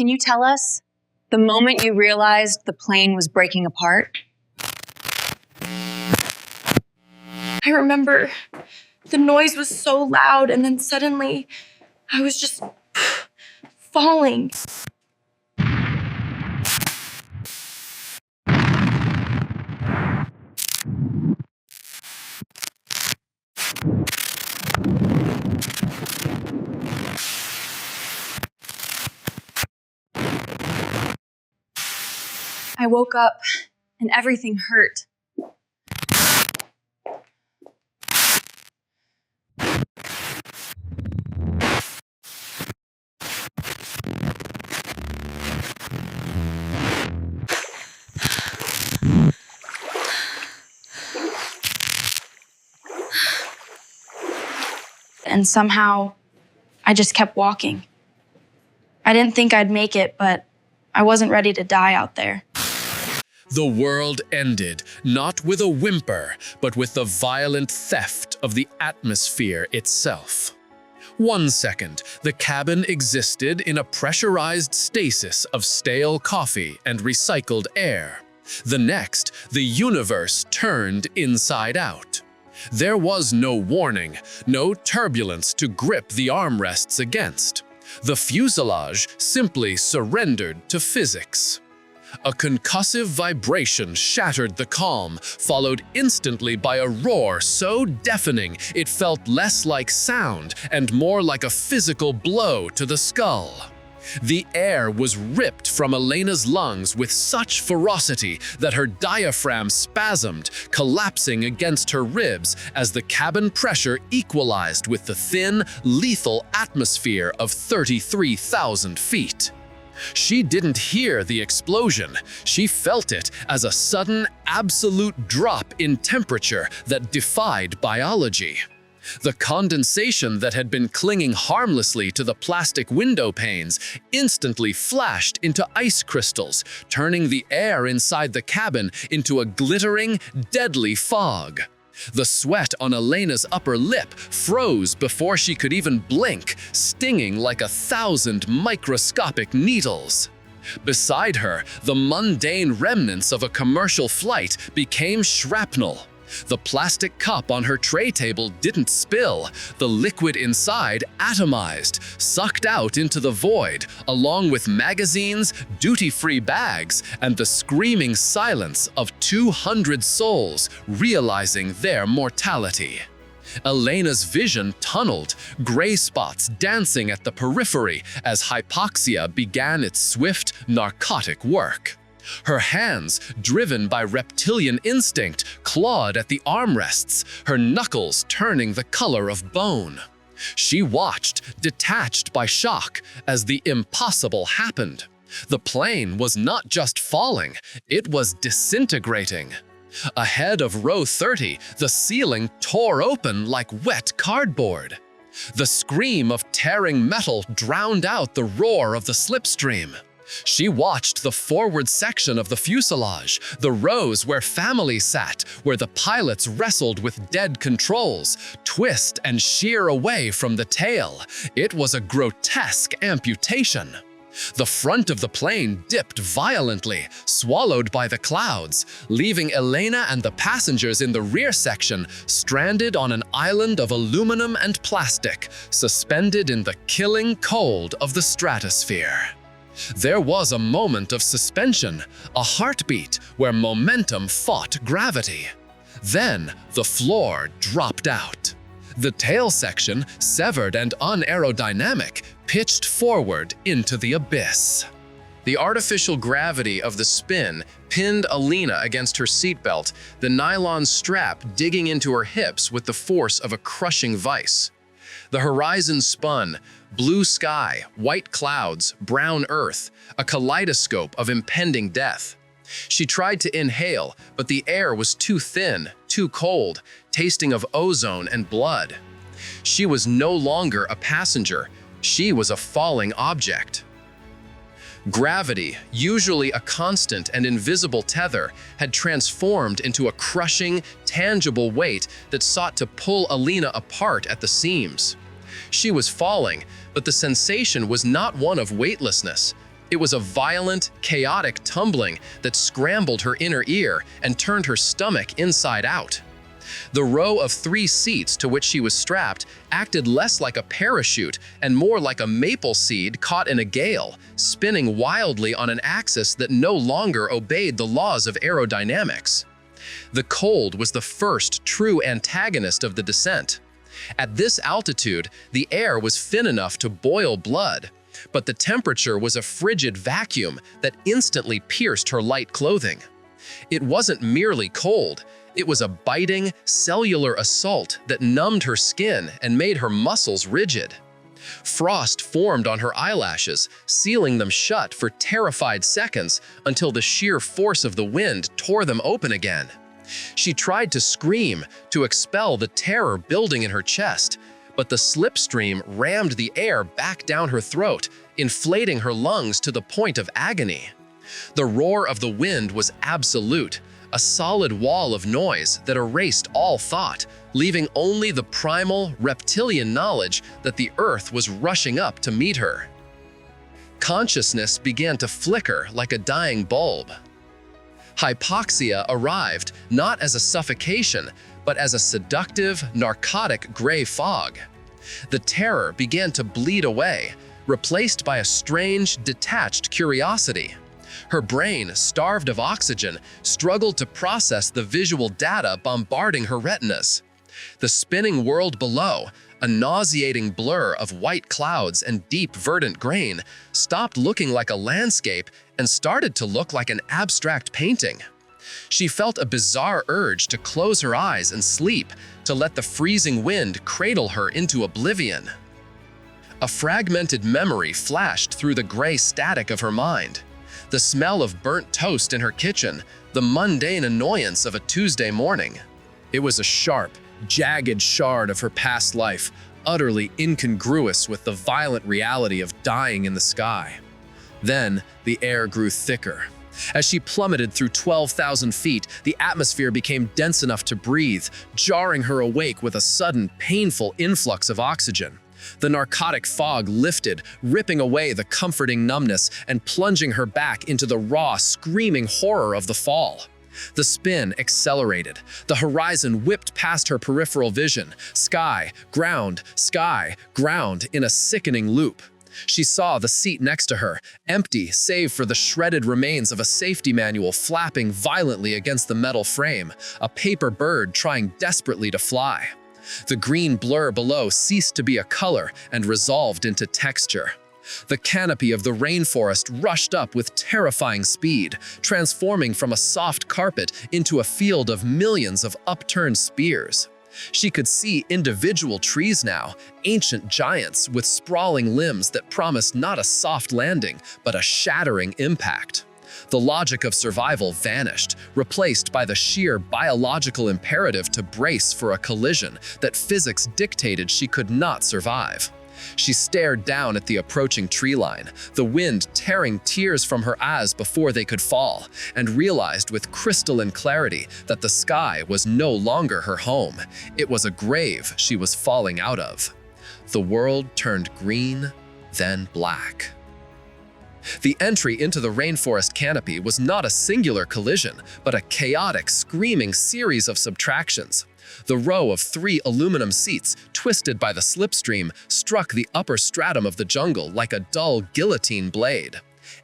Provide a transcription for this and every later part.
Can you tell us the moment you realized the plane was breaking apart? I remember the noise was so loud, and then suddenly I was just falling. I woke up and everything hurt. And somehow, I just kept walking. I didn't think I'd make it, but I wasn't ready to die out there. The world ended, not with a whimper, but with the violent theft of the atmosphere itself. 1 second, the cabin existed in a pressurized stasis of stale coffee and recycled air. The next, the universe turned inside out. There was no warning, no turbulence to grip the armrests against. The fuselage simply surrendered to physics. A concussive vibration shattered the calm, followed instantly by a roar so deafening it felt less like sound and more like a physical blow to the skull. The air was ripped from Elena's lungs with such ferocity that her diaphragm spasmed, collapsing against her ribs as the cabin pressure equalized with the thin, lethal atmosphere of 33,000 feet. She didn't hear the explosion. She felt it as a sudden, absolute drop in temperature that defied biology. The condensation that had been clinging harmlessly to the plastic window panes instantly flashed into ice crystals, turning the air inside the cabin into a glittering, deadly fog. The sweat on Elena's upper lip froze before she could even blink, stinging like 1,000 microscopic needles. Beside her, the mundane remnants of a commercial flight became shrapnel. The plastic cup on her tray table didn't spill. The liquid inside atomized, sucked out into the void, along with magazines, duty-free bags, and the screaming silence of 200 souls realizing their mortality. Elena's vision tunneled, gray spots dancing at the periphery as hypoxia began its swift, narcotic work. Her hands, driven by reptilian instinct, clawed at the armrests, her knuckles turning the color of bone. She watched, detached by shock, as the impossible happened. The plane was not just falling, it was disintegrating. Ahead of row 30, the ceiling tore open like wet cardboard. The scream of tearing metal drowned out the roar of the slipstream. She watched the forward section of the fuselage, the rows where families sat, where the pilots wrestled with dead controls, twist and shear away from the tail. It was a grotesque amputation. The front of the plane dipped violently, swallowed by the clouds, leaving Elena and the passengers in the rear section stranded on an island of aluminum and plastic, suspended in the killing cold of the stratosphere. There was a moment of suspension, a heartbeat where momentum fought gravity. Then the floor dropped out. The tail section, severed and unaerodynamic, pitched forward into the abyss. The artificial gravity of the spin pinned Elena against her seatbelt, the nylon strap digging into her hips with the force of a crushing vice. The horizon spun, blue sky, white clouds, brown earth, a kaleidoscope of impending death. She tried to inhale, but the air was too thin, too cold, tasting of ozone and blood. She was no longer a passenger. She was a falling object. Gravity, usually a constant and invisible tether, had transformed into a crushing, tangible weight that sought to pull Elena apart at the seams. She was falling, but the sensation was not one of weightlessness. It was a violent, chaotic tumbling that scrambled her inner ear and turned her stomach inside out. The row of 3 seats to which she was strapped acted less like a parachute and more like a maple seed caught in a gale, spinning wildly on an axis that no longer obeyed the laws of aerodynamics. The cold was the first true antagonist of the descent. At this altitude, the air was thin enough to boil blood, but the temperature was a frigid vacuum that instantly pierced her light clothing. It wasn't merely cold, it was a biting, cellular assault that numbed her skin and made her muscles rigid. Frost formed on her eyelashes, sealing them shut for terrified seconds until the sheer force of the wind tore them open again. She tried to scream, to expel the terror building in her chest, but the slipstream rammed the air back down her throat, inflating her lungs to the point of agony. The roar of the wind was absolute, a solid wall of noise that erased all thought, leaving only the primal, reptilian knowledge that the earth was rushing up to meet her. Consciousness began to flicker like a dying bulb. Hypoxia arrived not as a suffocation, but as a seductive, narcotic gray fog. The terror began to bleed away, replaced by a strange, detached curiosity. Her brain, starved of oxygen, struggled to process the visual data bombarding her retinas. The spinning world below, a nauseating blur of white clouds and deep verdant grain, stopped looking like a landscape and started to look like an abstract painting. She felt a bizarre urge to close her eyes and sleep, to let the freezing wind cradle her into oblivion. A fragmented memory flashed through the gray static of her mind. The smell of burnt toast in her kitchen, the mundane annoyance of a Tuesday morning. It was a sharp, jagged shard of her past life, utterly incongruous with the violent reality of dying in the sky. Then, the air grew thicker. As she plummeted through 12,000 feet, the atmosphere became dense enough to breathe, jarring her awake with a sudden, painful influx of oxygen. The narcotic fog lifted, ripping away the comforting numbness and plunging her back into the raw, screaming horror of the fall. The spin accelerated. The horizon whipped past her peripheral vision, sky, ground, in a sickening loop. She saw the seat next to her, empty save for the shredded remains of a safety manual flapping violently against the metal frame, a paper bird trying desperately to fly. The green blur below ceased to be a color and resolved into texture. The canopy of the rainforest rushed up with terrifying speed, transforming from a soft carpet into a field of millions of upturned spears. She could see individual trees now, ancient giants with sprawling limbs that promised not a soft landing, but a shattering impact. The logic of survival vanished, replaced by the sheer biological imperative to brace for a collision that physics dictated she could not survive. She stared down at the approaching tree line, the wind tearing tears from her eyes before they could fall, and realized with crystalline clarity that the sky was no longer her home. It was a grave she was falling out of. The world turned green, then black. The entry into the rainforest canopy was not a singular collision, but a chaotic, screaming series of subtractions. The row of 3 aluminum seats, twisted by the slipstream, struck the upper stratum of the jungle like a dull guillotine blade.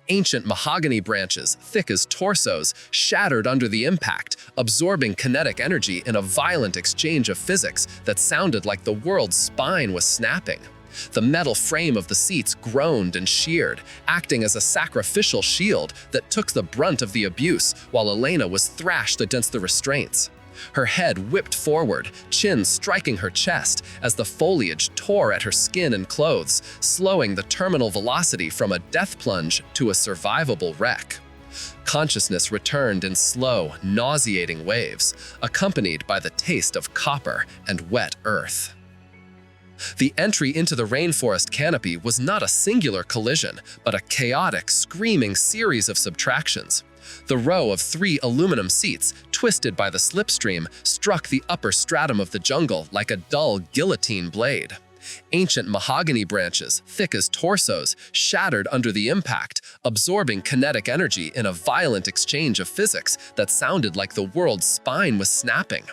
Ancient mahogany branches, thick as torsos, shattered under the impact, absorbing kinetic energy in a violent exchange of physics that sounded like the world's spine was snapping. The metal frame of the seats groaned and sheared, acting as a sacrificial shield that took the brunt of the abuse while Elena was thrashed against the restraints. Her head whipped forward, chin striking her chest as the foliage tore at her skin and clothes, slowing the terminal velocity from a death plunge to a survivable wreck. Consciousness returned in slow, nauseating waves, accompanied by the taste of copper and wet earth. The entry into the rainforest canopy was not a singular collision, but a chaotic, screaming series of subtractions. The row of 3 aluminum seats, twisted by the slipstream, struck the upper stratum of the jungle like a dull guillotine blade. Ancient mahogany branches, thick as torsos, shattered under the impact, absorbing kinetic energy in a violent exchange of physics that sounded like the world's spine was snapping.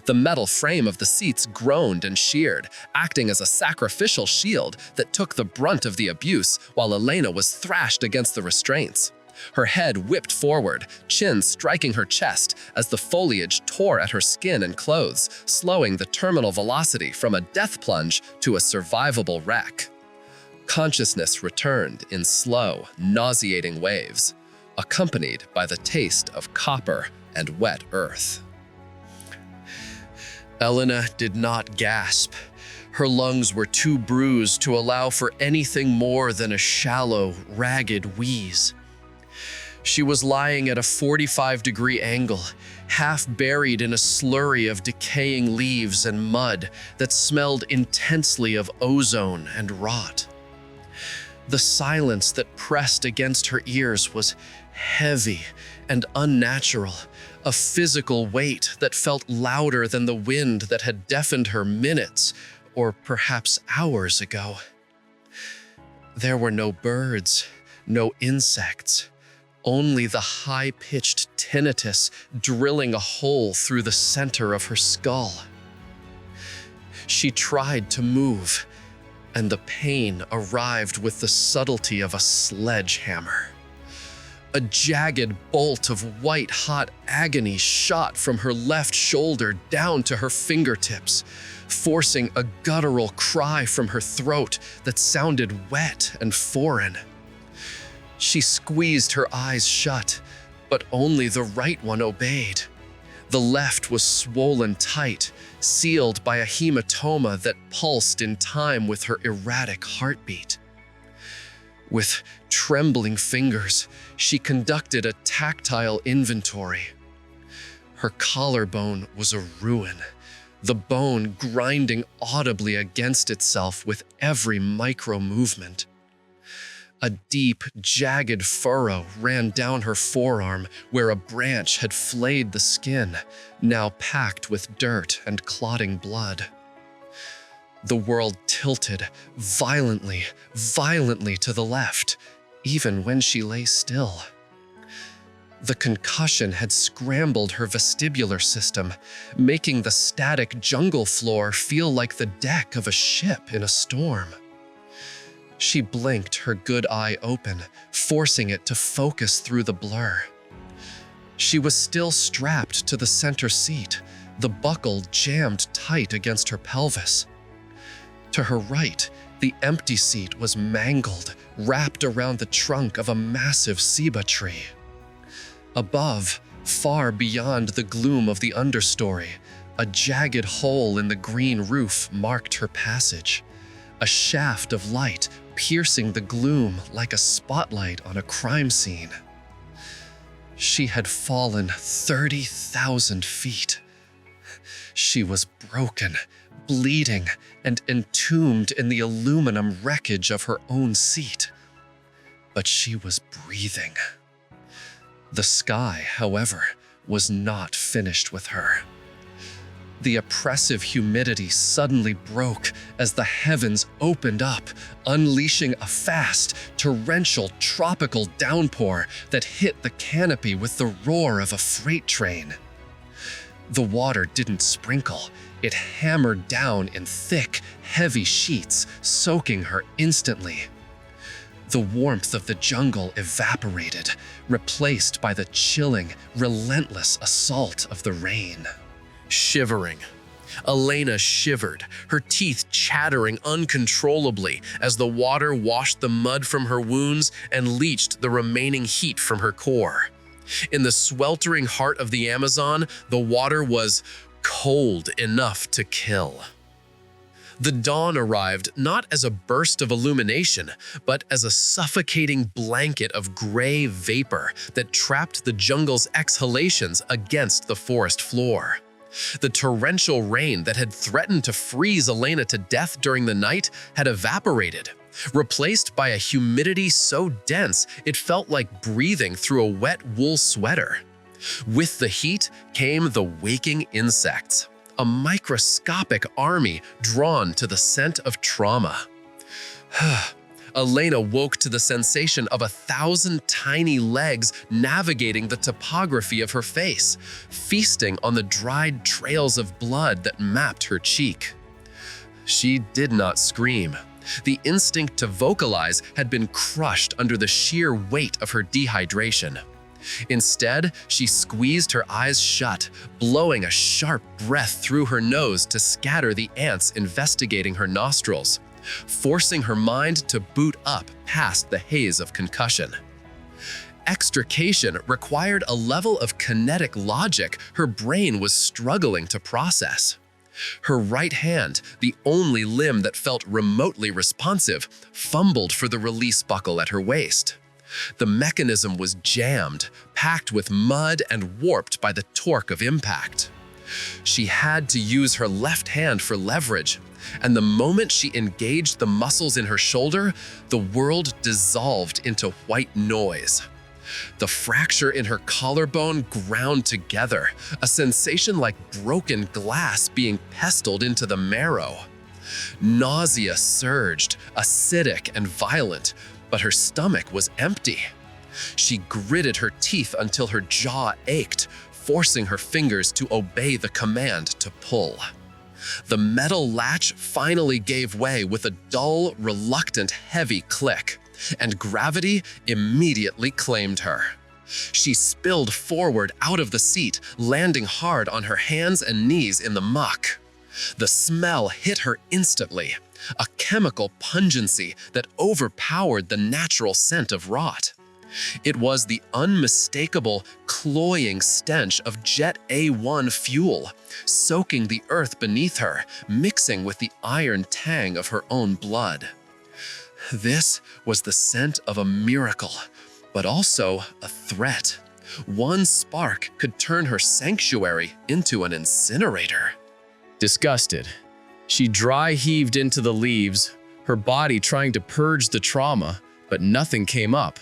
The metal frame of the seats groaned and sheared, acting as a sacrificial shield that took the brunt of the abuse while Elena was thrashed against the restraints. Her head whipped forward, chin striking her chest as the foliage tore at her skin and clothes, slowing the terminal velocity from a death plunge to a survivable wreck. Consciousness returned in slow, nauseating waves, accompanied by the taste of copper and wet earth. Elena did not gasp. Her lungs were too bruised to allow for anything more than a shallow, ragged wheeze. She was lying at a 45-degree angle, half buried in a slurry of decaying leaves and mud that smelled intensely of ozone and rot. The silence that pressed against her ears was heavy and unnatural, a physical weight that felt louder than the wind that had deafened her minutes or perhaps hours ago. There were no birds, no insects, only the high-pitched tinnitus drilling a hole through the center of her skull. She tried to move, and the pain arrived with the subtlety of a sledgehammer. A jagged bolt of white-hot agony shot from her left shoulder down to her fingertips, forcing a guttural cry from her throat that sounded wet and foreign. She squeezed her eyes shut, but only the right one obeyed. The left was swollen tight, sealed by a hematoma that pulsed in time with her erratic heartbeat. With trembling fingers, she conducted a tactile inventory. Her collarbone was a ruin, the bone grinding audibly against itself with every micro-movement. A deep, jagged furrow ran down her forearm where a branch had flayed the skin, now packed with dirt and clotting blood. The world tilted violently to the left, even when she lay still. The concussion had scrambled her vestibular system, making the static jungle floor feel like the deck of a ship in a storm. She blinked her good eye open, forcing it to focus through the blur. She was still strapped to the center seat, the buckle jammed tight against her pelvis. To her right, the empty seat was mangled, wrapped around the trunk of a massive ceiba tree. Above, far beyond the gloom of the understory, a jagged hole in the green roof marked her passage, a shaft of light piercing the gloom like a spotlight on a crime scene. She had fallen 30,000 feet. She was broken, bleeding, and entombed in the aluminum wreckage of her own seat. But she was breathing. The sky, however, was not finished with her. The oppressive humidity suddenly broke as the heavens opened up, unleashing a fast, torrential tropical downpour that hit the canopy with the roar of a freight train. The water didn't sprinkle. It hammered down in thick, heavy sheets, soaking her instantly. The warmth of the jungle evaporated, replaced by the chilling, relentless assault of the rain. Shivering. Elena shivered, her teeth chattering uncontrollably as the water washed the mud from her wounds and leached the remaining heat from her core. In the sweltering heart of the Amazon, the water was cold enough to kill. The dawn arrived not as a burst of illumination, but as a suffocating blanket of gray vapor that trapped the jungle's exhalations against the forest floor. The torrential rain that had threatened to freeze Elena to death during the night had evaporated, replaced by a humidity so dense it felt like breathing through a wet wool sweater. With the heat came the waking insects. a microscopic army drawn to the scent of trauma. Elena woke to the sensation of 1,000 tiny legs navigating the topography of her face, feasting on the dried trails of blood that mapped her cheek. She did not scream. The instinct to vocalize had been crushed under the sheer weight of her dehydration. Instead, she squeezed her eyes shut, blowing a sharp breath through her nose to scatter the ants investigating her nostrils, forcing her mind to boot up past the haze of concussion. Extrication required a level of kinetic logic her brain was struggling to process. Her right hand, the only limb that felt remotely responsive, fumbled for the release buckle at her waist. The mechanism was jammed, packed with mud and warped by the torque of impact. She had to use her left hand for leverage, and the moment she engaged the muscles in her shoulder, the world dissolved into white noise. The fracture in her collarbone ground together, a sensation like broken glass being pestled into the marrow. Nausea surged, acidic and violent, but her stomach was empty. She gritted her teeth until her jaw ached, forcing her fingers to obey the command to pull. The metal latch finally gave way with a dull, reluctant, heavy click, and gravity immediately claimed her. She spilled forward out of the seat, landing hard on her hands and knees in the muck. The smell hit her instantly, a chemical pungency that overpowered the natural scent of rot. It was the unmistakable, cloying stench of Jet A1 fuel, soaking the earth beneath her, mixing with the iron tang of her own blood. This was the scent of a miracle, but also a threat. One spark could turn her sanctuary into an incinerator. Disgusted, she dry heaved into the leaves, her body trying to purge the trauma, but nothing came up.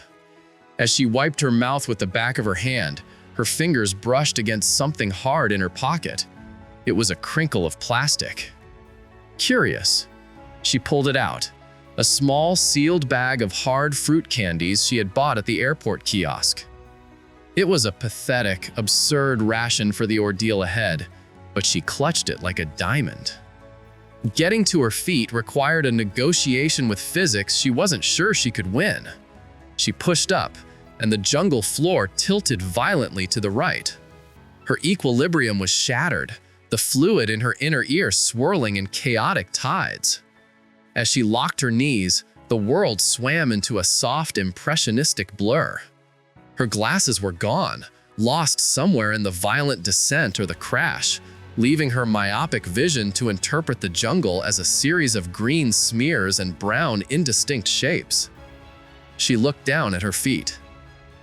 As she wiped her mouth with the back of her hand, her fingers brushed against something hard in her pocket. It was a crinkle of plastic. Curious, she pulled it out, a small sealed bag of hard fruit candies she had bought at the airport kiosk. It was a pathetic, absurd ration for the ordeal ahead, but she clutched it like a diamond. Getting to her feet required a negotiation with physics she wasn't sure she could win. She pushed up, and the jungle floor tilted violently to the right. Her equilibrium was shattered, the fluid in her inner ear swirling in chaotic tides. As she locked her knees, the world swam into a soft, impressionistic blur. Her glasses were gone, lost somewhere in the violent descent or the crash, leaving her myopic vision to interpret the jungle as a series of green smears and brown, indistinct shapes. She looked down at her feet.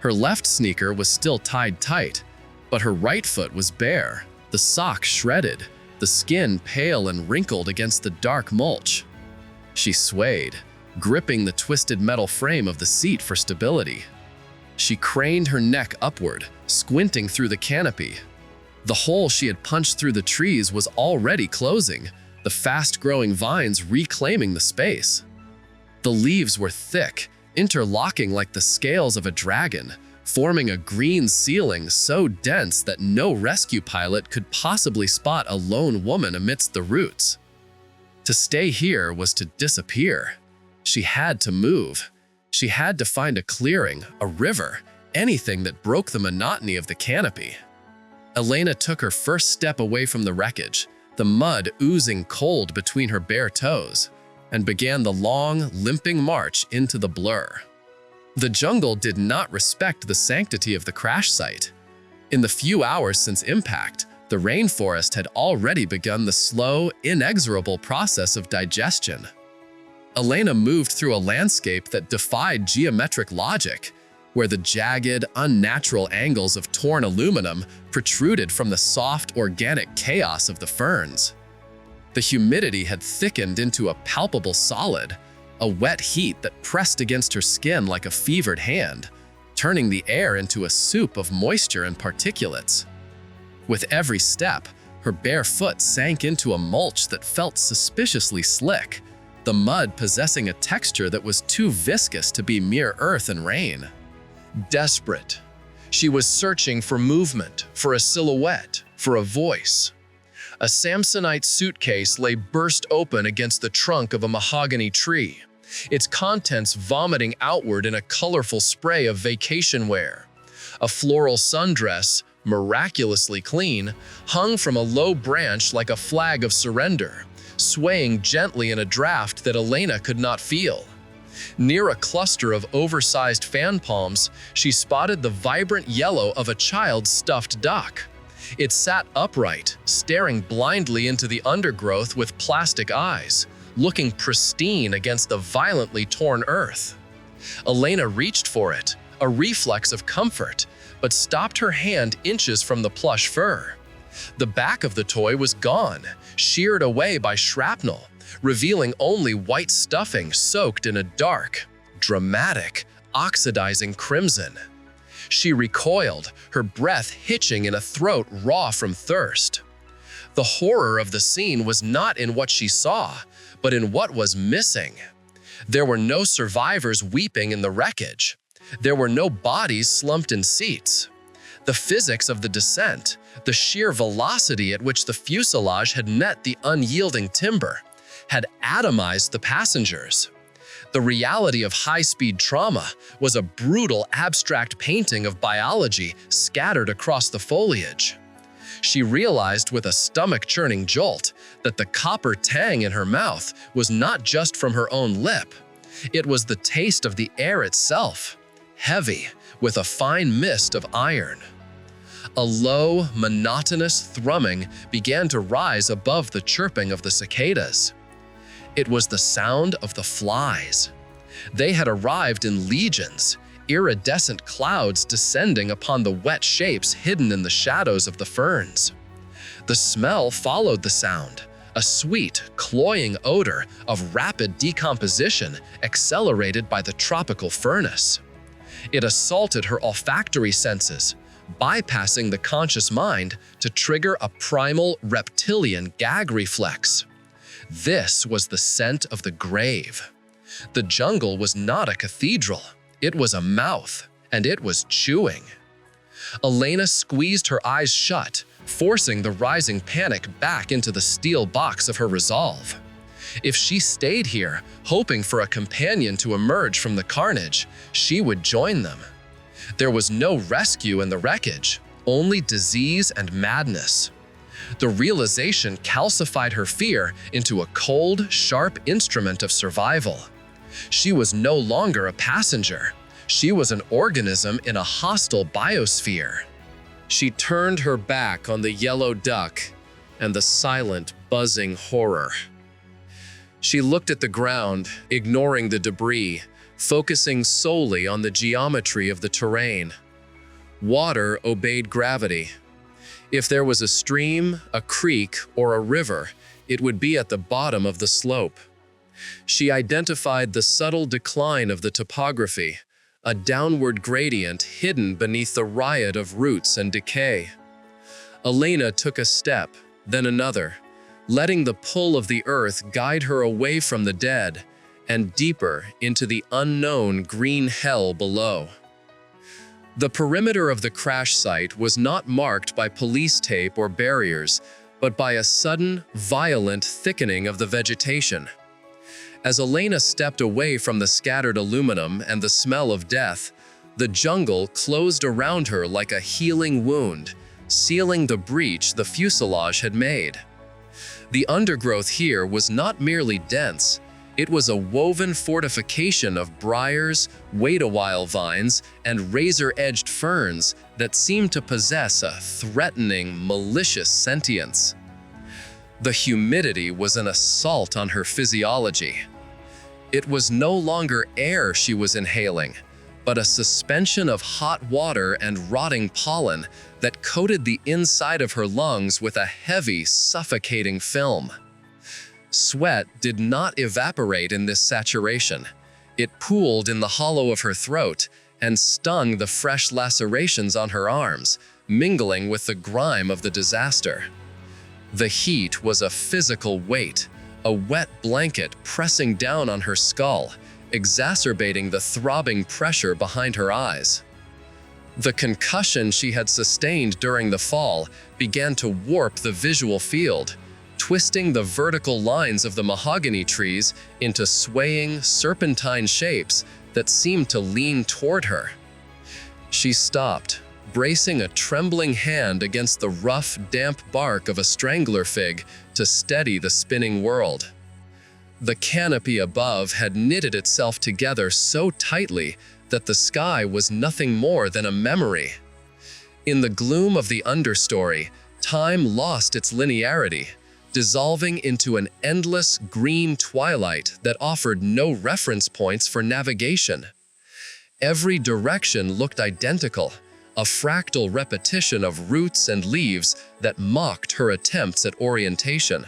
Her left sneaker was still tied tight, but her right foot was bare, the sock shredded, the skin pale and wrinkled against the dark mulch. She swayed, gripping the twisted metal frame of the seat for stability. She craned her neck upward, squinting through the canopy. The hole she had punched through the trees was already closing, the fast-growing vines reclaiming the space. The leaves were thick, interlocking like the scales of a dragon, forming a green ceiling so dense that no rescue pilot could possibly spot a lone woman amidst the roots. To stay here was to disappear. She had to move. She had to find a clearing, a river, anything that broke the monotony of the canopy. Elena took her first step away from the wreckage, the mud oozing cold between her bare toes, and began the long, limping march into the blur. The jungle did not respect the sanctity of the crash site. In the few hours since impact, the rainforest had already begun the slow, inexorable process of digestion. Elena moved through a landscape that defied geometric logic, where the jagged, unnatural angles of torn aluminum protruded from the soft, organic chaos of the ferns. The humidity had thickened into a palpable solid, a wet heat that pressed against her skin like a fevered hand, turning the air into a soup of moisture and particulates. With every step, Her bare foot sank into a mulch that felt suspiciously slick, the mud possessing a texture that was too viscous to be mere earth and rain. Desperate, she was searching for movement, for a silhouette, for a voice. A Samsonite suitcase lay burst open against the trunk of a mahogany tree, its contents vomiting outward in a colorful spray of vacation wear. A floral sundress, miraculously clean, hung from a low branch like a flag of surrender, swaying gently in a draft that Elena could not feel. Near a cluster of oversized fan palms, she spotted the vibrant yellow of a child's stuffed duck. It sat upright, staring blindly into the undergrowth with plastic eyes, looking pristine against the violently torn earth. Elena reached for it, a reflex of comfort, but stopped her hand inches from the plush fur. The back of the toy was gone, sheared away by shrapnel, revealing only white stuffing soaked in a dark, dramatic, oxidizing crimson. She recoiled, her breath hitching in a throat raw from thirst. The horror of the scene was not in what she saw, but in what was missing. There were no survivors weeping in the wreckage. There were no bodies slumped in seats. The physics of the descent, the sheer velocity at which the fuselage had met the unyielding timber, had atomized the passengers. The reality of high-speed trauma was a brutal, abstract painting of biology scattered across the foliage. She realized with a stomach-churning jolt that the copper tang in her mouth was not just from her own lip. It was the taste of the air itself, heavy, with a fine mist of iron. A low, monotonous thrumming began to rise above the chirping of the cicadas. It was the sound of the flies. They had arrived in legions, iridescent clouds descending upon the wet shapes hidden in the shadows of the ferns. The smell followed the sound, a sweet, cloying odor of rapid decomposition accelerated by the tropical furnace. It assaulted her olfactory senses, bypassing the conscious mind to trigger a primal reptilian gag reflex. This was the scent of the grave. The jungle was not a cathedral. It was a mouth, and it was chewing. Elena squeezed her eyes shut, forcing the rising panic back into the steel box of her resolve. If she stayed here, hoping for a companion to emerge from the carnage, she would join them. There was no rescue in the wreckage, only disease and madness. The realization calcified her fear into a cold, sharp instrument of survival. She was no longer a passenger. She was an organism in a hostile biosphere. She turned her back on the yellow duck and the silent, buzzing horror. She looked at the ground, ignoring the debris, focusing solely on the geometry of the terrain. Water obeyed gravity. If there was a stream, a creek, or a river, it would be at the bottom of the slope. She identified the subtle decline of the topography, a downward gradient hidden beneath the riot of roots and decay. Elena took a step, then another, letting the pull of the earth guide her away from the dead and deeper into the unknown green hell below. The perimeter of the crash site was not marked by police tape or barriers, but by a sudden, violent thickening of the vegetation. As Elena stepped away from the scattered aluminum and the smell of death, the jungle closed around her like a healing wound, sealing the breach the fuselage had made. The undergrowth here was not merely dense, it was a woven fortification of briars, wait-a-while vines, and razor-edged ferns that seemed to possess a threatening, malicious sentience. The humidity was an assault on her physiology. It was no longer air she was inhaling, but a suspension of hot water and rotting pollen that coated the inside of her lungs with a heavy, suffocating film. Sweat did not evaporate in this saturation. It pooled in the hollow of her throat and stung the fresh lacerations on her arms, mingling with the grime of the disaster. The heat was a physical weight, a wet blanket pressing down on her skull, exacerbating the throbbing pressure behind her eyes. The concussion she had sustained during the fall began to warp the visual field, twisting the vertical lines of the mahogany trees into swaying, serpentine shapes that seemed to lean toward her. She stopped, bracing a trembling hand against the rough, damp bark of a strangler fig to steady the spinning world. The canopy above had knitted itself together so tightly that the sky was nothing more than a memory. In the gloom of the understory, time lost its linearity, dissolving into an endless green twilight that offered no reference points for navigation. Every direction looked identical, a fractal repetition of roots and leaves that mocked her attempts at orientation.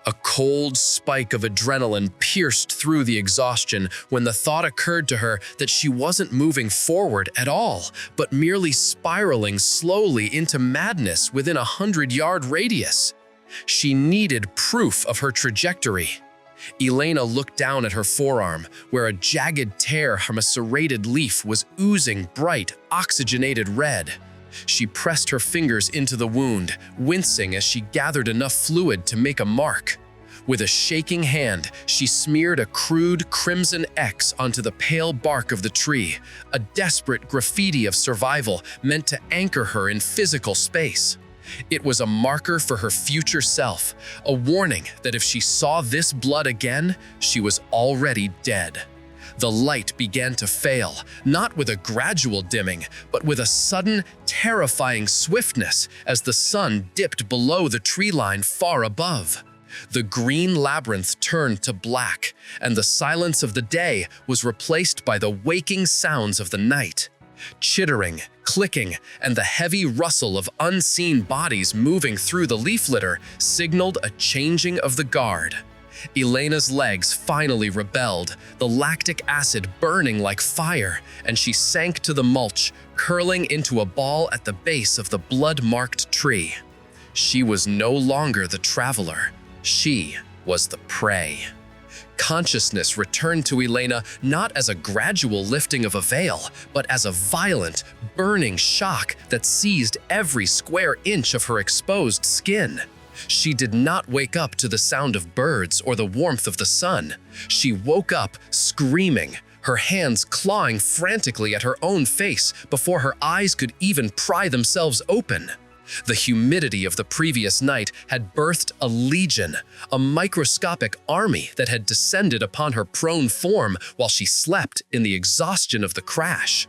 A cold spike of adrenaline pierced through the exhaustion when the thought occurred to her that she wasn't moving forward at all, but merely spiraling slowly into madness within a 100-yard radius. She needed proof of her trajectory. Elena looked down at her forearm, where a jagged tear from a serrated leaf was oozing bright, oxygenated red. She pressed her fingers into the wound, wincing as she gathered enough fluid to make a mark. With a shaking hand, she smeared a crude crimson X onto the pale bark of the tree, a desperate graffiti of survival meant to anchor her in physical space. It was a marker for her future self, a warning that if she saw this blood again, she was already dead. The light began to fail, not with a gradual dimming, but with a sudden, terrifying swiftness as the sun dipped below the tree line far above. The green labyrinth turned to black, and the silence of the day was replaced by the waking sounds of the night. Chittering, clicking, and the heavy rustle of unseen bodies moving through the leaf litter signaled a changing of the guard. Elena's legs finally rebelled, the lactic acid burning like fire, and she sank to the mulch, curling into a ball at the base of the blood-marked tree. She was no longer the traveler. She was the prey. Consciousness returned to Elena not as a gradual lifting of a veil, but as a violent, burning shock that seized every square inch of her exposed skin. She did not wake up to the sound of birds or the warmth of the sun. She woke up screaming, her hands clawing frantically at her own face before her eyes could even pry themselves open. The humidity of the previous night had birthed a legion, a microscopic army that had descended upon her prone form while she slept in the exhaustion of the crash.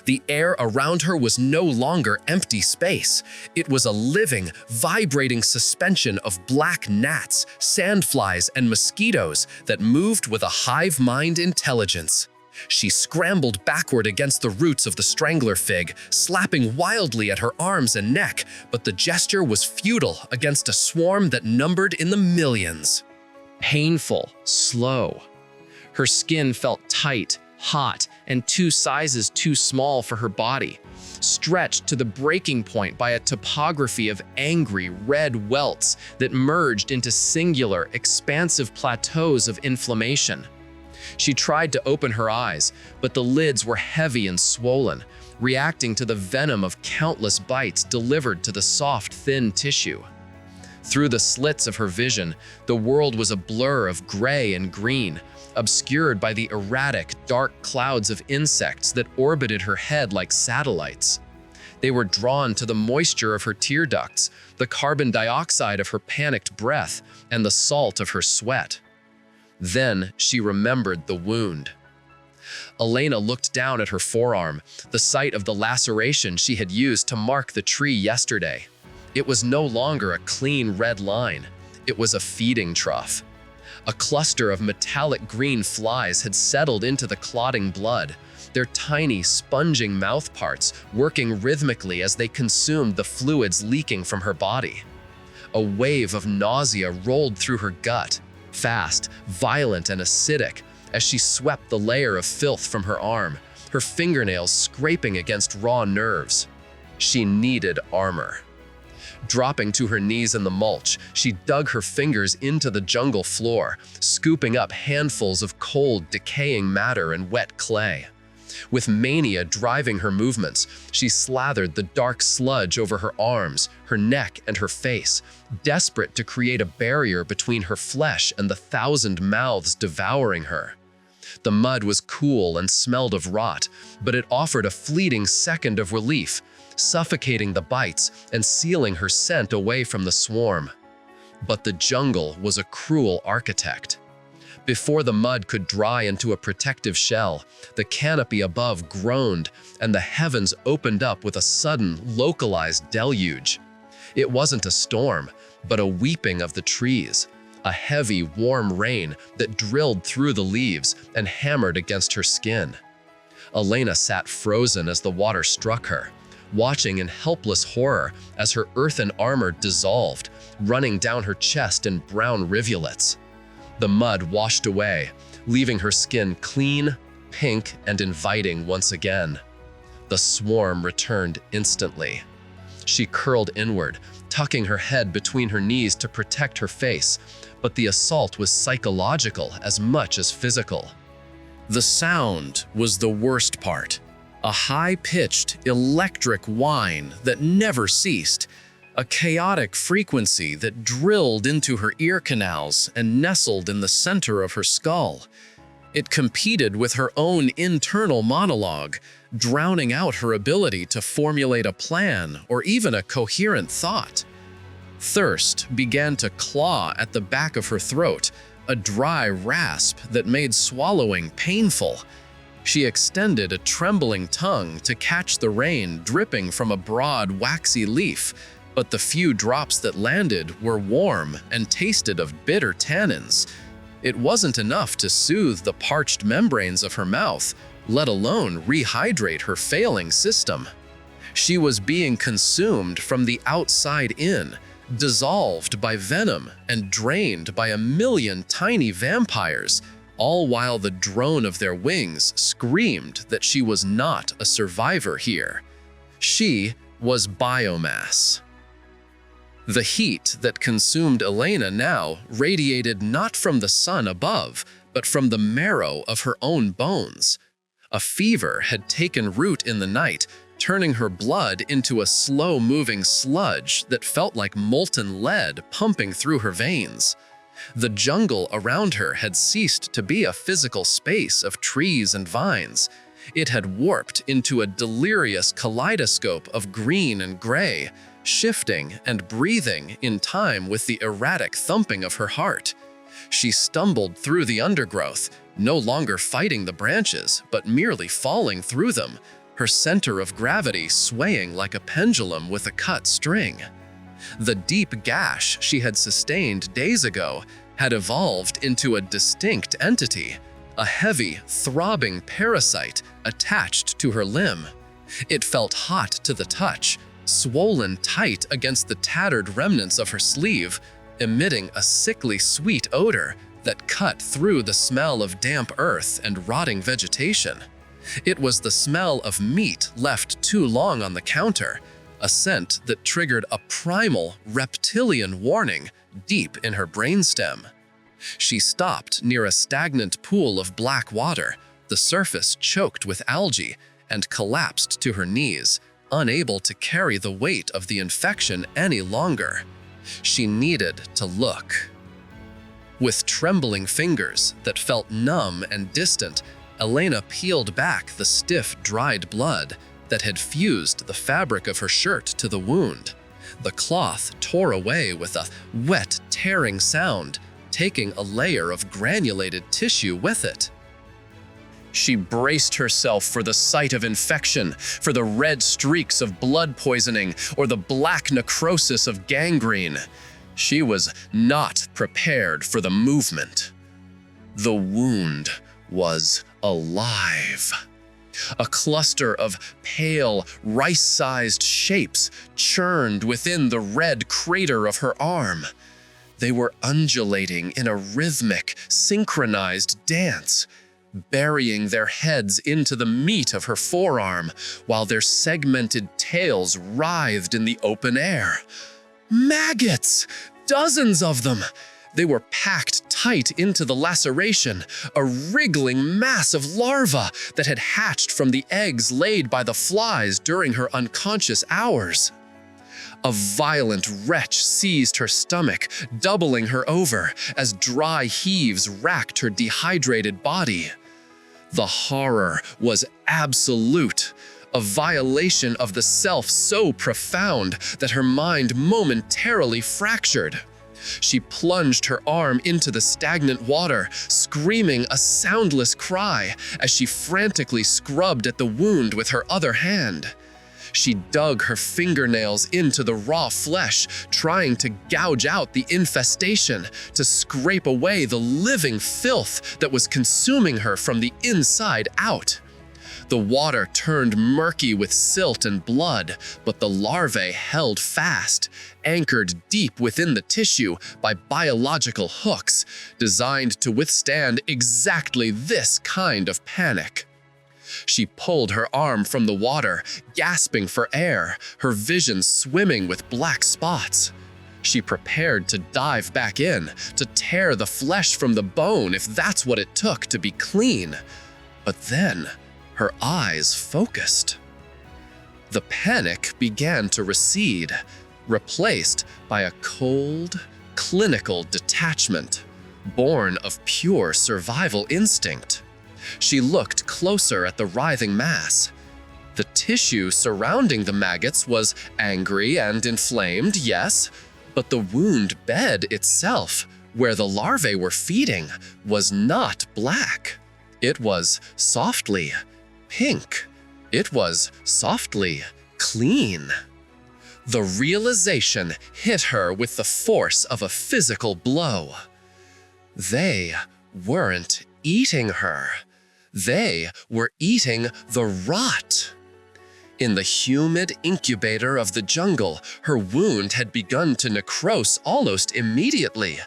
The air around her was no longer empty space. It was a living, vibrating suspension of black gnats, sandflies, and mosquitoes that moved with a hive-mind intelligence. She scrambled backward against the roots of the strangler fig, slapping wildly at her arms and neck, but the gesture was futile against a swarm that numbered in the millions. Painful, slow. Her skin felt tight, hot, and 2 sizes too small for her body, stretched to the breaking point by a topography of angry red welts that merged into singular, expansive plateaus of inflammation. She tried to open her eyes, but the lids were heavy and swollen, reacting to the venom of countless bites delivered to the soft, thin tissue. Through the slits of her vision, the world was a blur of gray and green, obscured by the erratic, dark clouds of insects that orbited her head like satellites. They were drawn to the moisture of her tear ducts, the carbon dioxide of her panicked breath, and the salt of her sweat. Then she remembered the wound. Elena looked down at her forearm, the site of the laceration she had used to mark the tree yesterday. It was no longer a clean red line. It was a feeding trough. A cluster of metallic green flies had settled into the clotting blood, their tiny, sponging mouthparts working rhythmically as they consumed the fluids leaking from her body. A wave of nausea rolled through her gut, fast, violent, and acidic, as she swept the layer of filth from her arm, her fingernails scraping against raw nerves. She needed armor. Dropping to her knees in the mulch, she dug her fingers into the jungle floor, scooping up handfuls of cold, decaying matter and wet clay. With mania driving her movements, she slathered the dark sludge over her arms, her neck, and her face, desperate to create a barrier between her flesh and the 1,000 mouths devouring her. The mud was cool and smelled of rot, but it offered a fleeting second of relief, suffocating the bites and sealing her scent away from the swarm. But the jungle was a cruel architect. Before the mud could dry into a protective shell, the canopy above groaned and the heavens opened up with a sudden, localized deluge. It wasn't a storm, but a weeping of the trees, a heavy, warm rain that drilled through the leaves and hammered against her skin. Elena sat frozen as the water struck her, watching in helpless horror as her earthen armor dissolved, running down her chest in brown rivulets. The mud washed away, leaving her skin clean, pink, and inviting once again. The swarm returned instantly. She curled inward, tucking her head between her knees to protect her face, but the assault was psychological as much as physical. The sound was the worst part. A high-pitched, electric whine that never ceased. A chaotic frequency that drilled into her ear canals and nestled in the center of her skull. It competed with her own internal monologue, drowning out her ability to formulate a plan or even a coherent thought. Thirst began to claw at the back of her throat, a dry rasp that made swallowing painful. She extended a trembling tongue to catch the rain dripping from a broad, waxy leaf, but the few drops that landed were warm and tasted of bitter tannins. It wasn't enough to soothe the parched membranes of her mouth, let alone rehydrate her failing system. She was being consumed from the outside in, dissolved by venom and drained by a million tiny vampires, all while the drone of their wings screamed that she was not a survivor here. She was biomass. The heat that consumed Elena now radiated not from the sun above, but from the marrow of her own bones. A fever had taken root in the night, turning her blood into a slow-moving sludge that felt like molten lead pumping through her veins. The jungle around her had ceased to be a physical space of trees and vines. It had warped into a delirious kaleidoscope of green and gray, shifting and breathing in time with the erratic thumping of her heart. She stumbled through the undergrowth, no longer fighting the branches, but merely falling through them, her center of gravity swaying like a pendulum with a cut string. The deep gash she had sustained days ago had evolved into a distinct entity, a heavy, throbbing parasite attached to her limb. It felt hot to the touch, swollen tight against the tattered remnants of her sleeve, emitting a sickly sweet odor that cut through the smell of damp earth and rotting vegetation. It was the smell of meat left too long on the counter, a scent that triggered a primal, reptilian warning deep in her brainstem. She stopped near a stagnant pool of black water, the surface choked with algae, and collapsed to her knees, unable to carry the weight of the infection any longer. She needed to look. With trembling fingers that felt numb and distant, Elena peeled back the stiff, dried blood that had fused the fabric of her shirt to the wound. The cloth tore away with a wet, tearing sound, taking a layer of granulated tissue with it. She braced herself for the sight of infection, for the red streaks of blood poisoning, or the black necrosis of gangrene. She was not prepared for the movement. The wound was alive. A cluster of pale, rice-sized shapes churned within the red crater of her arm. They were undulating in a rhythmic, synchronized dance, burying their heads into the meat of her forearm, while their segmented tails writhed in the open air. Maggots! Dozens of them! They were packed tight into the laceration, a wriggling mass of larvae that had hatched from the eggs laid by the flies during her unconscious hours. A violent retch seized her stomach, doubling her over as dry heaves racked her dehydrated body. The horror was absolute, a violation of the self so profound that her mind momentarily fractured. She plunged her arm into the stagnant water, screaming a soundless cry as she frantically scrubbed at the wound with her other hand. She dug her fingernails into the raw flesh, trying to gouge out the infestation, to scrape away the living filth that was consuming her from the inside out. The water turned murky with silt and blood, but the larvae held fast, anchored deep within the tissue by biological hooks, designed to withstand exactly this kind of panic. She pulled her arm from the water, gasping for air, her vision swimming with black spots. She prepared to dive back in, to tear the flesh from the bone if that's what it took to be clean. But then, her eyes focused. The panic began to recede, replaced by a cold, clinical detachment, born of pure survival instinct. She looked closer at the writhing mass. The tissue surrounding the maggots was angry and inflamed, yes, but the wound bed itself, where the larvae were feeding, was not black. It was softly pink. It was softly clean. The realization hit her with the force of a physical blow. They weren't eating her. They were eating the rot. In the humid incubator of the jungle, her wound had begun to necrose almost immediately,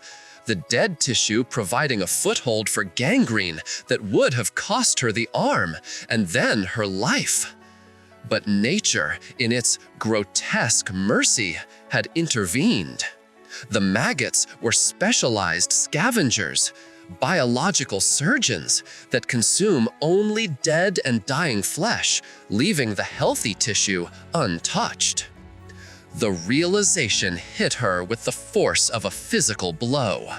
the dead tissue providing a foothold for gangrene that would have cost her the arm and then her life. But nature, in its grotesque mercy, had intervened. The maggots were specialized scavengers, biological surgeons that consume only dead and dying flesh, leaving the healthy tissue untouched. The realization hit her with the force of a physical blow.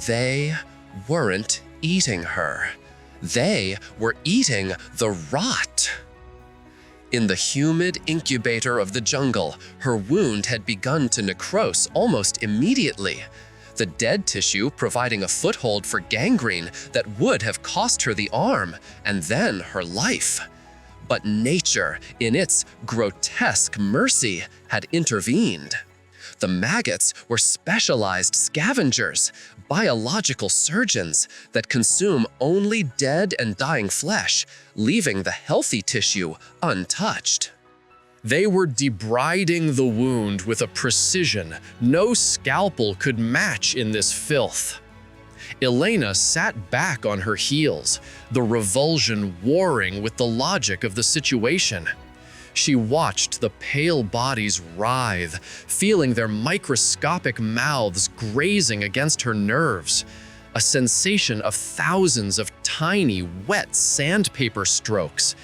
They weren't eating her. They were eating the rot. In the humid incubator of the jungle, her wound had begun to necrose almost immediately, the dead tissue providing a foothold for gangrene that would have cost her the arm and then her life. But nature, in its grotesque mercy, had intervened. The maggots were specialized scavengers, biological surgeons that consume only dead and dying flesh, leaving the healthy tissue untouched. They were debriding the wound with a precision no scalpel could match in this filth. Elena sat back on her heels, the revulsion warring with the logic of the situation. She watched the pale bodies writhe, feeling their microscopic mouths grazing against her nerves, a sensation of thousands of tiny, wet sandpaper strokes.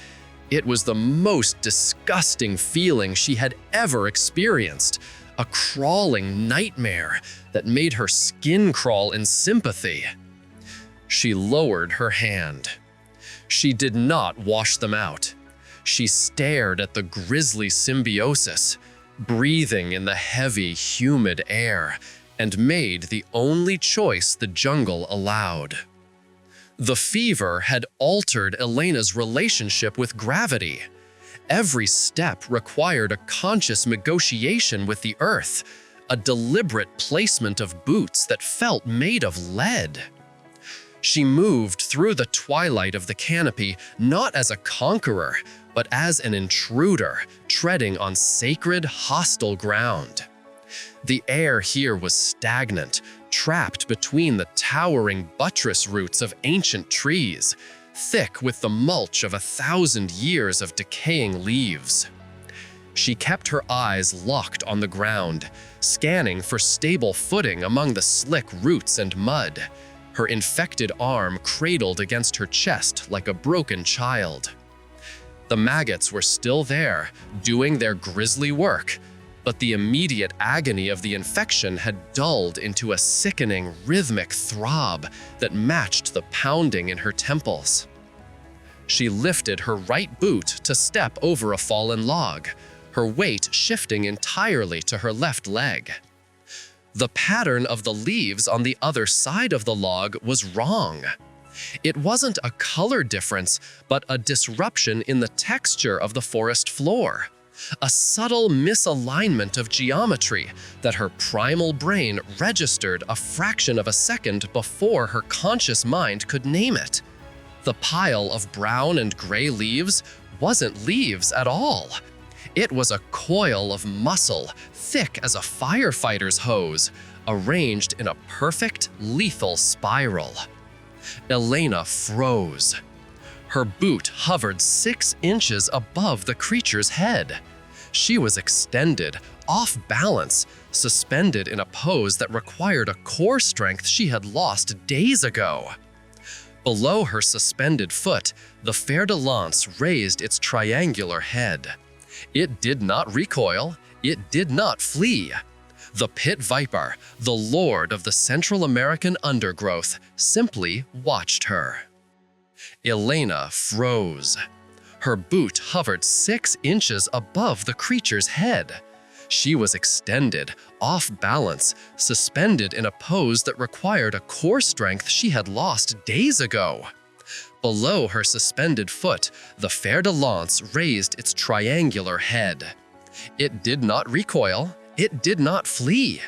It was the most disgusting feeling she had ever experienced, a crawling nightmare that made her skin crawl in sympathy. She lowered her hand. She did not wash them out. She stared at the grisly symbiosis, breathing in the heavy, humid air, and made the only choice the jungle allowed. The fever had altered Elena's relationship with gravity. Every step required a conscious negotiation with the earth, a deliberate placement of boots that felt made of lead. She moved through the twilight of the canopy not as a conqueror, but as an intruder, treading on sacred, hostile ground. The air here was stagnant, trapped between the towering buttress roots of ancient trees, thick with the mulch of 1,000 years of decaying leaves. She kept her eyes locked on the ground, scanning for stable footing among the slick roots and mud, her infected arm cradled against her chest like a broken child. The maggots were still there, doing their grisly work, but the immediate agony of the infection had dulled into a sickening, rhythmic throb that matched the pounding in her temples. She lifted her right boot to step over a fallen log, her weight shifting entirely to her left leg. The pattern of the leaves on the other side of the log was wrong. It wasn't a color difference, but a disruption in the texture of the forest floor. A subtle misalignment of geometry that her primal brain registered a fraction of a second before her conscious mind could name it. The pile of brown and gray leaves wasn't leaves at all. It was a coil of muscle, thick as a firefighter's hose, arranged in a perfect, lethal spiral. Elena froze. Her boot hovered 6 inches above the creature's head. She was extended, off balance, suspended in a pose that required a core strength she had lost days ago. Below her suspended foot, the fer-de-lance raised its triangular head. It did not recoil, it did not flee. The pit viper, the lord of the Central American undergrowth, simply watched her. Elena froze. Her boot hovered 6 inches above the creature's head. She was extended, off balance, suspended in a pose that required a core strength she had lost days ago. Below her suspended foot, the fer-de-lance raised its triangular head. It did not recoil, it did not flee.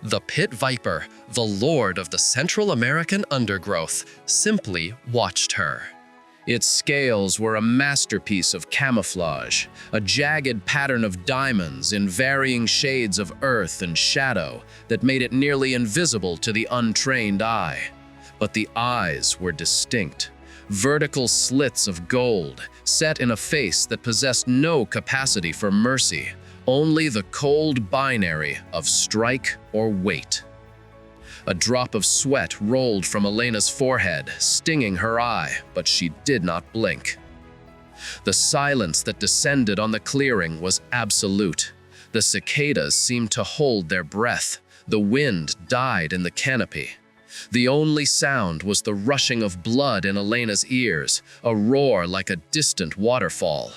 The pit viper, the lord of the Central American undergrowth, simply watched her. Its scales were a masterpiece of camouflage, a jagged pattern of diamonds in varying shades of earth and shadow that made it nearly invisible to the untrained eye. But the eyes were distinct. Vertical slits of gold, set in a face that possessed no capacity for mercy, only the cold binary of strike or wait. A drop of sweat rolled from Elena's forehead, stinging her eye, but she did not blink. The silence that descended on the clearing was absolute. The cicadas seemed to hold their breath. The wind died in the canopy. The only sound was the rushing of blood in Elena's ears, a roar like a distant waterfall.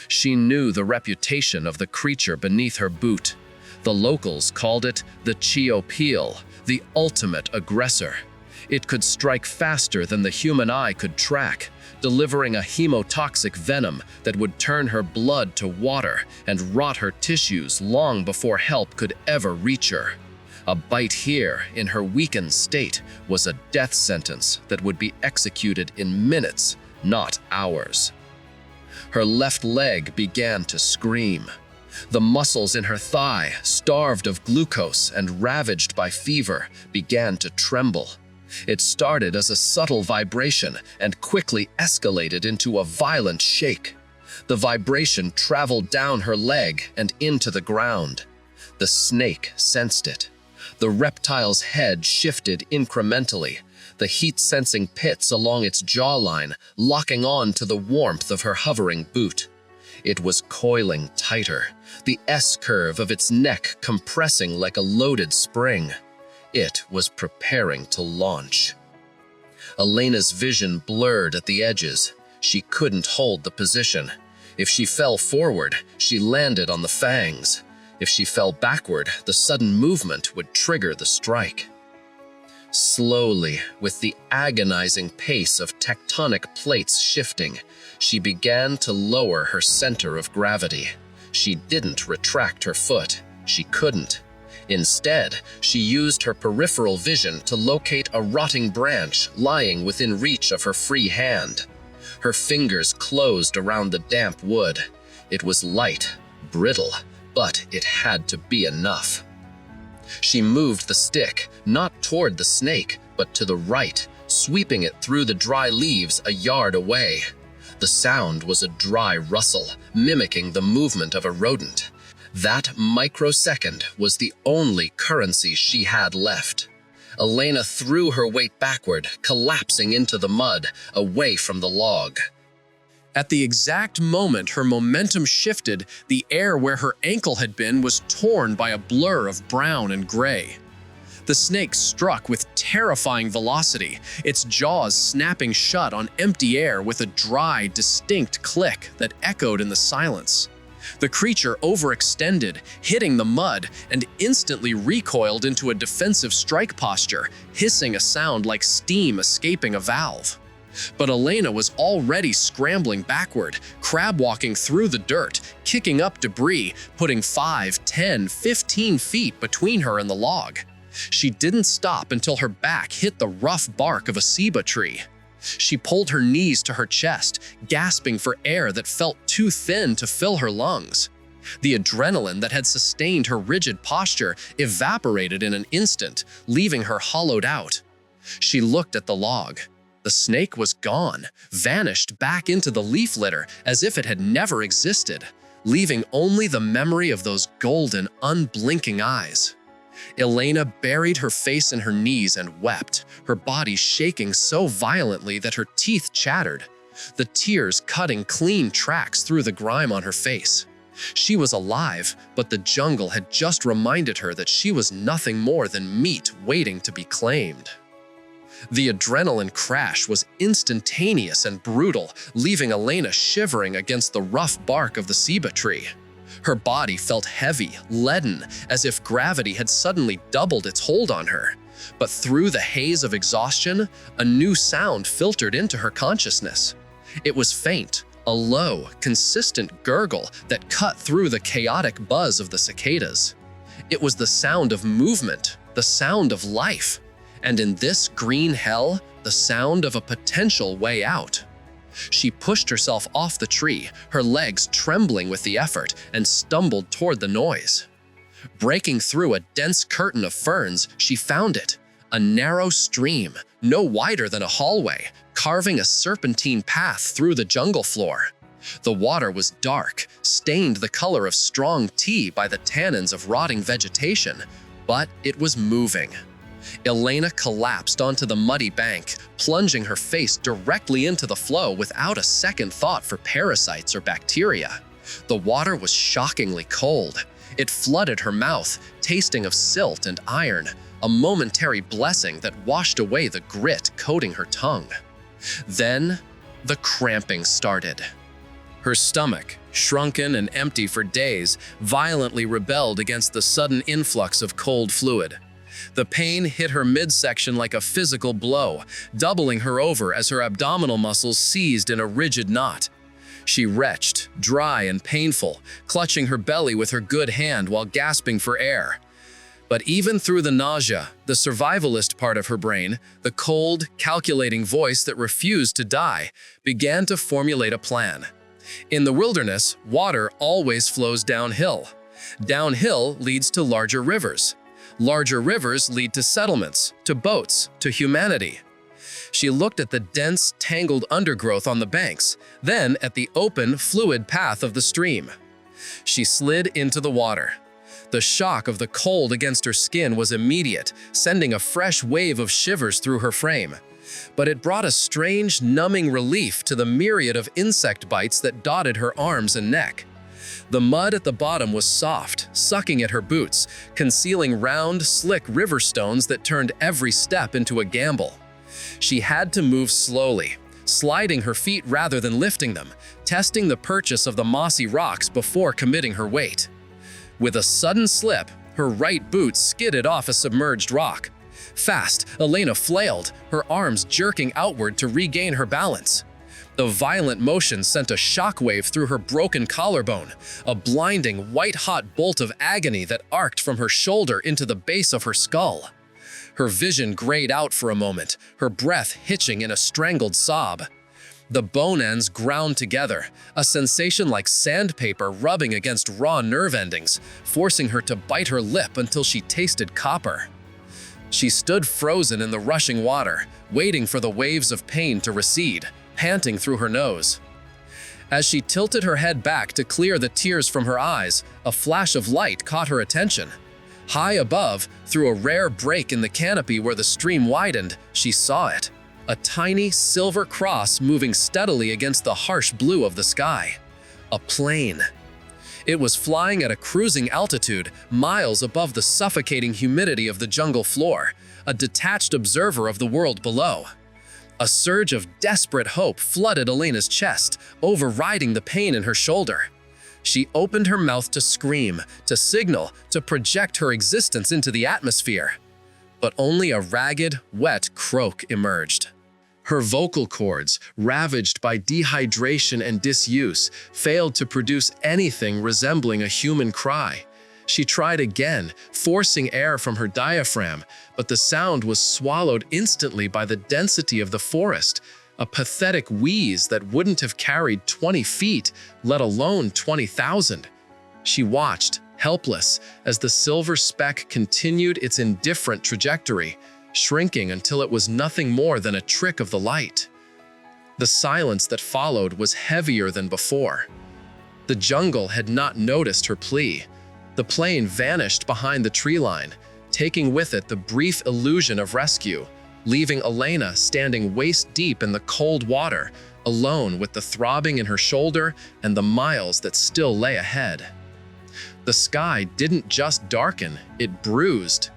She knew the reputation of the creature beneath her boot. The locals called it the Chiopil, the ultimate aggressor. It could strike faster than the human eye could track, delivering a hemotoxic venom that would turn her blood to water and rot her tissues long before help could ever reach her. A bite here, in her weakened state, was a death sentence that would be executed in minutes, not hours. Her left leg began to scream. The muscles in her thigh, starved of glucose and ravaged by fever, began to tremble. It started as a subtle vibration and quickly escalated into a violent shake. The vibration traveled down her leg and into the ground. The snake sensed it. The reptile's head shifted incrementally, the heat-sensing pits along its jawline locking on to the warmth of her hovering boot. It was coiling tighter, the S-curve of its neck compressing like a loaded spring. It was preparing to launch. Elena's vision blurred at the edges. She couldn't hold the position. If she fell forward, she landed on the fangs. If she fell backward, the sudden movement would trigger the strike. Slowly, with the agonizing pace of tectonic plates shifting, she began to lower her center of gravity. She didn't retract her foot. She couldn't. Instead, she used her peripheral vision to locate a rotting branch lying within reach of her free hand. Her fingers closed around the damp wood. It was light, brittle, but it had to be enough. She moved the stick, not toward the snake, but to the right, sweeping it through the dry leaves a yard away. The sound was a dry rustle, mimicking the movement of a rodent. That microsecond was the only currency she had left. Elena threw her weight backward, collapsing into the mud, away from the log. At the exact moment her momentum shifted, the air where her ankle had been was torn by a blur of brown and gray. The snake struck with terrifying velocity, its jaws snapping shut on empty air with a dry, distinct click that echoed in the silence. The creature overextended, hitting the mud, and instantly recoiled into a defensive strike posture, hissing a sound like steam escaping a valve. But Elena was already scrambling backward, crab-walking through the dirt, kicking up debris, putting 5, 10, 15 feet between her and the log. She didn't stop until her back hit the rough bark of a ceiba tree. She pulled her knees to her chest, gasping for air that felt too thin to fill her lungs. The adrenaline that had sustained her rigid posture evaporated in an instant, leaving her hollowed out. She looked at the log. The snake was gone, vanished back into the leaf litter as if it had never existed, leaving only the memory of those golden, unblinking eyes. Elena buried her face in her knees and wept, her body shaking so violently that her teeth chattered, the tears cutting clean tracks through the grime on her face. She was alive, but the jungle had just reminded her that she was nothing more than meat waiting to be claimed. The adrenaline crash was instantaneous and brutal, leaving Elena shivering against the rough bark of the ceiba tree. Her body felt heavy, leaden, as if gravity had suddenly doubled its hold on her. But through the haze of exhaustion, a new sound filtered into her consciousness. It was faint, a low, consistent gurgle that cut through the chaotic buzz of the cicadas. It was the sound of movement, the sound of life, and in this green hell, the sound of a potential way out. She pushed herself off the tree, her legs trembling with the effort, and stumbled toward the noise. Breaking through a dense curtain of ferns, she found it, a narrow stream, no wider than a hallway, carving a serpentine path through the jungle floor. The water was dark, stained the color of strong tea by the tannins of rotting vegetation, but it was moving. Elena collapsed onto the muddy bank, plunging her face directly into the flow without a second thought for parasites or bacteria. The water was shockingly cold. It flooded her mouth, tasting of silt and iron, a momentary blessing that washed away the grit coating her tongue. Then, the cramping started. Her stomach, shrunken and empty for days, violently rebelled against the sudden influx of cold fluid. The pain hit her midsection like a physical blow, doubling her over as her abdominal muscles seized in a rigid knot. She retched, dry and painful, clutching her belly with her good hand while gasping for air. But even through the nausea, the survivalist part of her brain, the cold, calculating voice that refused to die, began to formulate a plan. In the wilderness, water always flows downhill. Downhill leads to larger rivers. Larger rivers lead to settlements, to boats, to humanity. She looked at the dense, tangled undergrowth on the banks, then at the open, fluid path of the stream. She slid into the water. The shock of the cold against her skin was immediate, sending a fresh wave of shivers through her frame. But it brought a strange, numbing relief to the myriad of insect bites that dotted her arms and neck. The mud at the bottom was soft, sucking at her boots, concealing round, slick river stones that turned every step into a gamble. She had to move slowly, sliding her feet rather than lifting them, testing the purchase of the mossy rocks before committing her weight. With a sudden slip, her right boot skidded off a submerged rock. Fast, Elena flailed, her arms jerking outward to regain her balance. The violent motion sent a shockwave through her broken collarbone, a blinding, white-hot bolt of agony that arced from her shoulder into the base of her skull. Her vision grayed out for a moment, her breath hitching in a strangled sob. The bone ends ground together, a sensation like sandpaper rubbing against raw nerve endings, forcing her to bite her lip until she tasted copper. She stood frozen in the rushing water, waiting for the waves of pain to recede, panting through her nose. As she tilted her head back to clear the tears from her eyes, a flash of light caught her attention. High above, through a rare break in the canopy where the stream widened, she saw it. A tiny silver cross moving steadily against the harsh blue of the sky. A plane. It was flying at a cruising altitude, miles above the suffocating humidity of the jungle floor, a detached observer of the world below. A surge of desperate hope flooded Elena's chest, overriding the pain in her shoulder. She opened her mouth to scream, to signal, to project her existence into the atmosphere. But only a ragged, wet croak emerged. Her vocal cords, ravaged by dehydration and disuse, failed to produce anything resembling a human cry. She tried again, forcing air from her diaphragm, but the sound was swallowed instantly by the density of the forest, a pathetic wheeze that wouldn't have carried 20 feet, let alone 20,000. She watched, helpless, as the silver speck continued its indifferent trajectory, shrinking until it was nothing more than a trick of the light. The silence that followed was heavier than before. The jungle had not noticed her plea. The plane vanished behind the tree line, taking with it the brief illusion of rescue, leaving Elena standing waist-deep in the cold water, alone with the throbbing in her shoulder and the miles that still lay ahead. The sky didn't just darken, it bruised.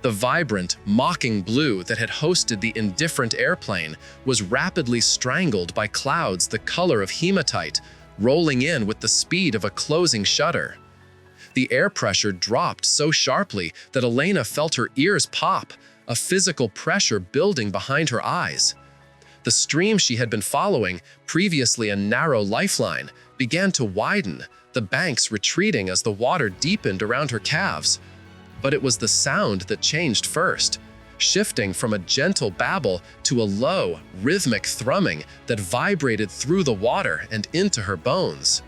The vibrant, mocking blue that had hosted the indifferent airplane was rapidly strangled by clouds the color of hematite, rolling in with the speed of a closing shutter. The air pressure dropped so sharply that Elena felt her ears pop, a physical pressure building behind her eyes. The stream she had been following, previously a narrow lifeline, began to widen, the banks retreating as the water deepened around her calves. But it was the sound that changed first, shifting from a gentle babble to a low, rhythmic thrumming that vibrated through the water and into her bones.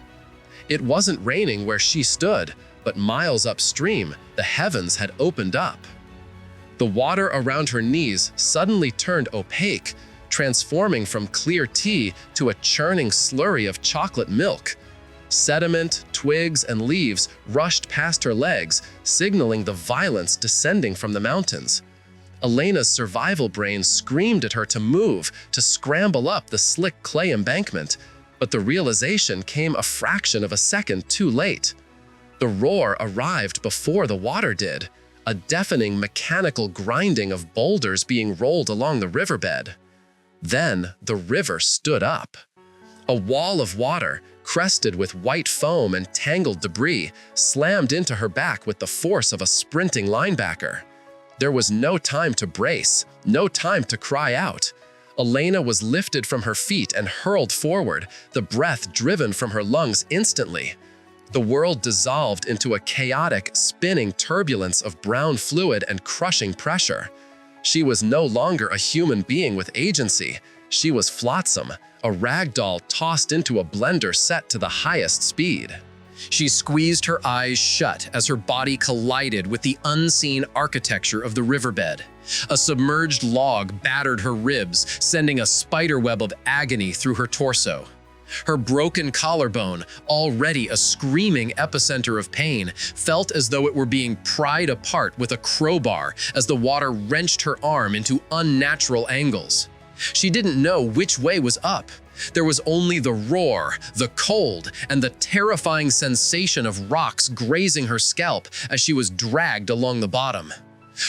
It wasn't raining where she stood, but miles upstream, the heavens had opened up. The water around her knees suddenly turned opaque, transforming from clear tea to a churning slurry of chocolate milk. Sediment, twigs, and leaves rushed past her legs, signaling the violence descending from the mountains. Elena's survival brain screamed at her to move, to scramble up the slick clay embankment, but the realization came a fraction of a second too late. The roar arrived before the water did, a deafening mechanical grinding of boulders being rolled along the riverbed. Then the river stood up. A wall of water, crested with white foam and tangled debris, slammed into her back with the force of a sprinting linebacker. There was no time to brace, no time to cry out. Elena was lifted from her feet and hurled forward, the breath driven from her lungs instantly. The world dissolved into a chaotic, spinning turbulence of brown fluid and crushing pressure. She was no longer a human being with agency. She was flotsam, a rag doll tossed into a blender set to the highest speed. She squeezed her eyes shut as her body collided with the unseen architecture of the riverbed. A submerged log battered her ribs, sending a spiderweb of agony through her torso. Her broken collarbone, already a screaming epicenter of pain, felt as though it were being pried apart with a crowbar as the water wrenched her arm into unnatural angles. She didn't know which way was up. There was only the roar, the cold, and the terrifying sensation of rocks grazing her scalp as she was dragged along the bottom.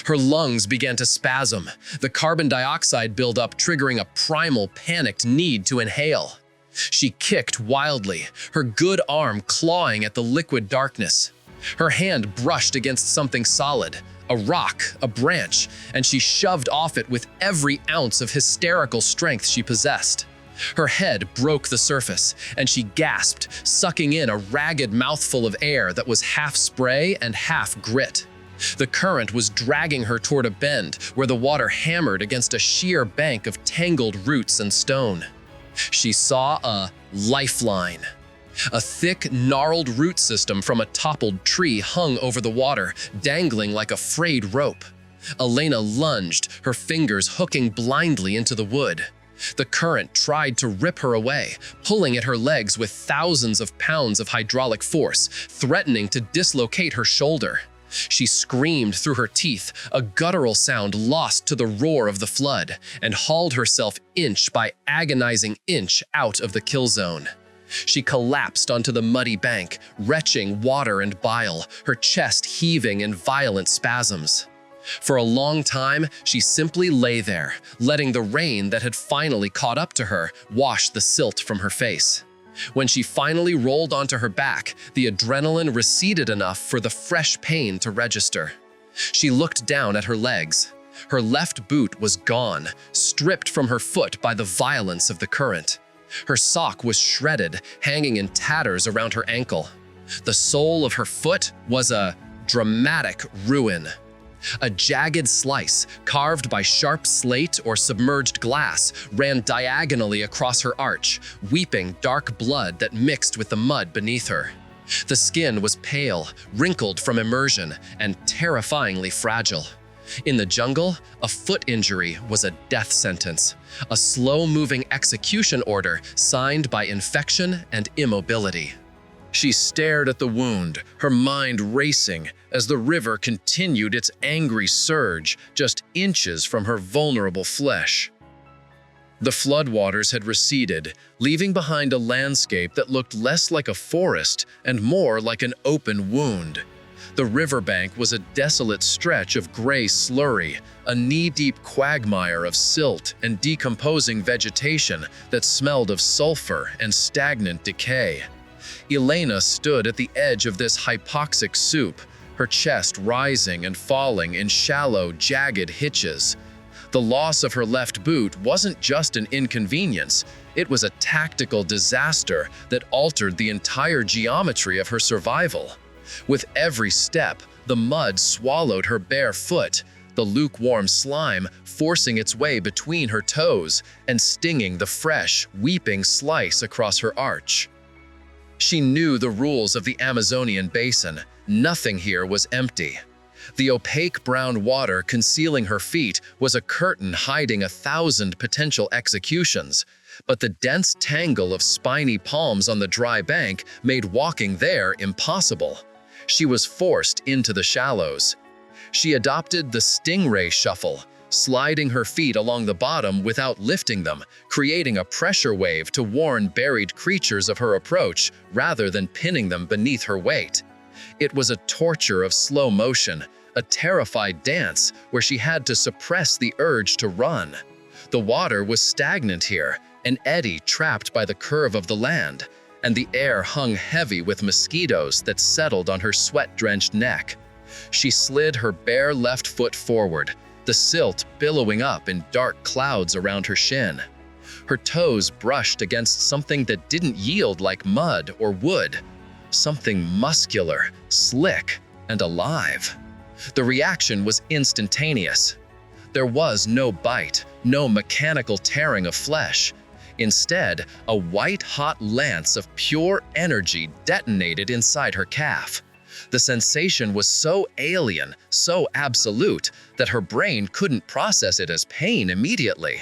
Her lungs began to spasm, the carbon dioxide buildup triggering a primal, panicked need to inhale. She kicked wildly, her good arm clawing at the liquid darkness. Her hand brushed against something solid, a rock, a branch, and she shoved off it with every ounce of hysterical strength she possessed. Her head broke the surface, and she gasped, sucking in a ragged mouthful of air that was half spray and half grit. The current was dragging her toward a bend where the water hammered against a sheer bank of tangled roots and stone. She saw a lifeline. A thick, gnarled root system from a toppled tree hung over the water, dangling like a frayed rope. Elena lunged, her fingers hooking blindly into the wood. The current tried to rip her away, pulling at her legs with thousands of pounds of hydraulic force, threatening to dislocate her shoulder. She screamed through her teeth, a guttural sound lost to the roar of the flood, and hauled herself inch by agonizing inch out of the kill zone. She collapsed onto the muddy bank, retching water and bile, her chest heaving in violent spasms. For a long time, she simply lay there, letting the rain that had finally caught up to her wash the silt from her face. When she finally rolled onto her back, the adrenaline receded enough for the fresh pain to register. She looked down at her legs. Her left boot was gone, stripped from her foot by the violence of the current. Her sock was shredded, hanging in tatters around her ankle. The sole of her foot was a dramatic ruin. A jagged slice, carved by sharp slate or submerged glass, ran diagonally across her arch, weeping dark blood that mixed with the mud beneath her. The skin was pale, wrinkled from immersion, and terrifyingly fragile. In the jungle, a foot injury was a death sentence, a slow-moving execution order signed by infection and immobility. She stared at the wound, her mind racing as the river continued its angry surge just inches from her vulnerable flesh. The floodwaters had receded, leaving behind a landscape that looked less like a forest and more like an open wound. The riverbank was a desolate stretch of gray slurry, a knee-deep quagmire of silt and decomposing vegetation that smelled of sulfur and stagnant decay. Elena stood at the edge of this hypoxic soup, her chest rising and falling in shallow, jagged hitches. The loss of her left boot wasn't just an inconvenience, it was a tactical disaster that altered the entire geometry of her survival. With every step, the mud swallowed her bare foot, the lukewarm slime forcing its way between her toes and stinging the fresh, weeping slice across her arch. She knew the rules of the Amazonian basin. Nothing here was empty. The opaque brown water concealing her feet was a curtain hiding 1,000 potential executions, but the dense tangle of spiny palms on the dry bank made walking there impossible. She was forced into the shallows. She adopted the stingray shuffle, sliding her feet along the bottom without lifting them, creating a pressure wave to warn buried creatures of her approach rather than pinning them beneath her weight. It was a torture of slow motion, a terrified dance where she had to suppress the urge to run. The water was stagnant here, an eddy trapped by the curve of the land, and the air hung heavy with mosquitoes that settled on her sweat-drenched neck. She slid her bare left foot forward, the silt billowing up in dark clouds around her shin. Her toes brushed against something that didn't yield like mud or wood, something muscular, slick, and alive. The reaction was instantaneous. There was no bite, no mechanical tearing of flesh. Instead, a white-hot lance of pure energy detonated inside her calf. The sensation was so alien, so absolute, that her brain couldn't process it as pain immediately.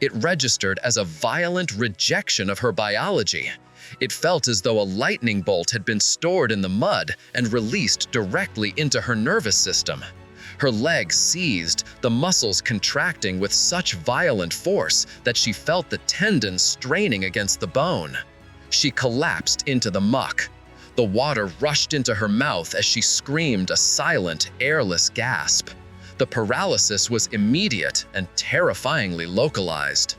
It registered as a violent rejection of her biology. It felt as though a lightning bolt had been stored in the mud and released directly into her nervous system. Her legs seized, the muscles contracting with such violent force that she felt the tendons straining against the bone. She collapsed into the muck. The water rushed into her mouth as she screamed a silent, airless gasp. The paralysis was immediate and terrifyingly localized.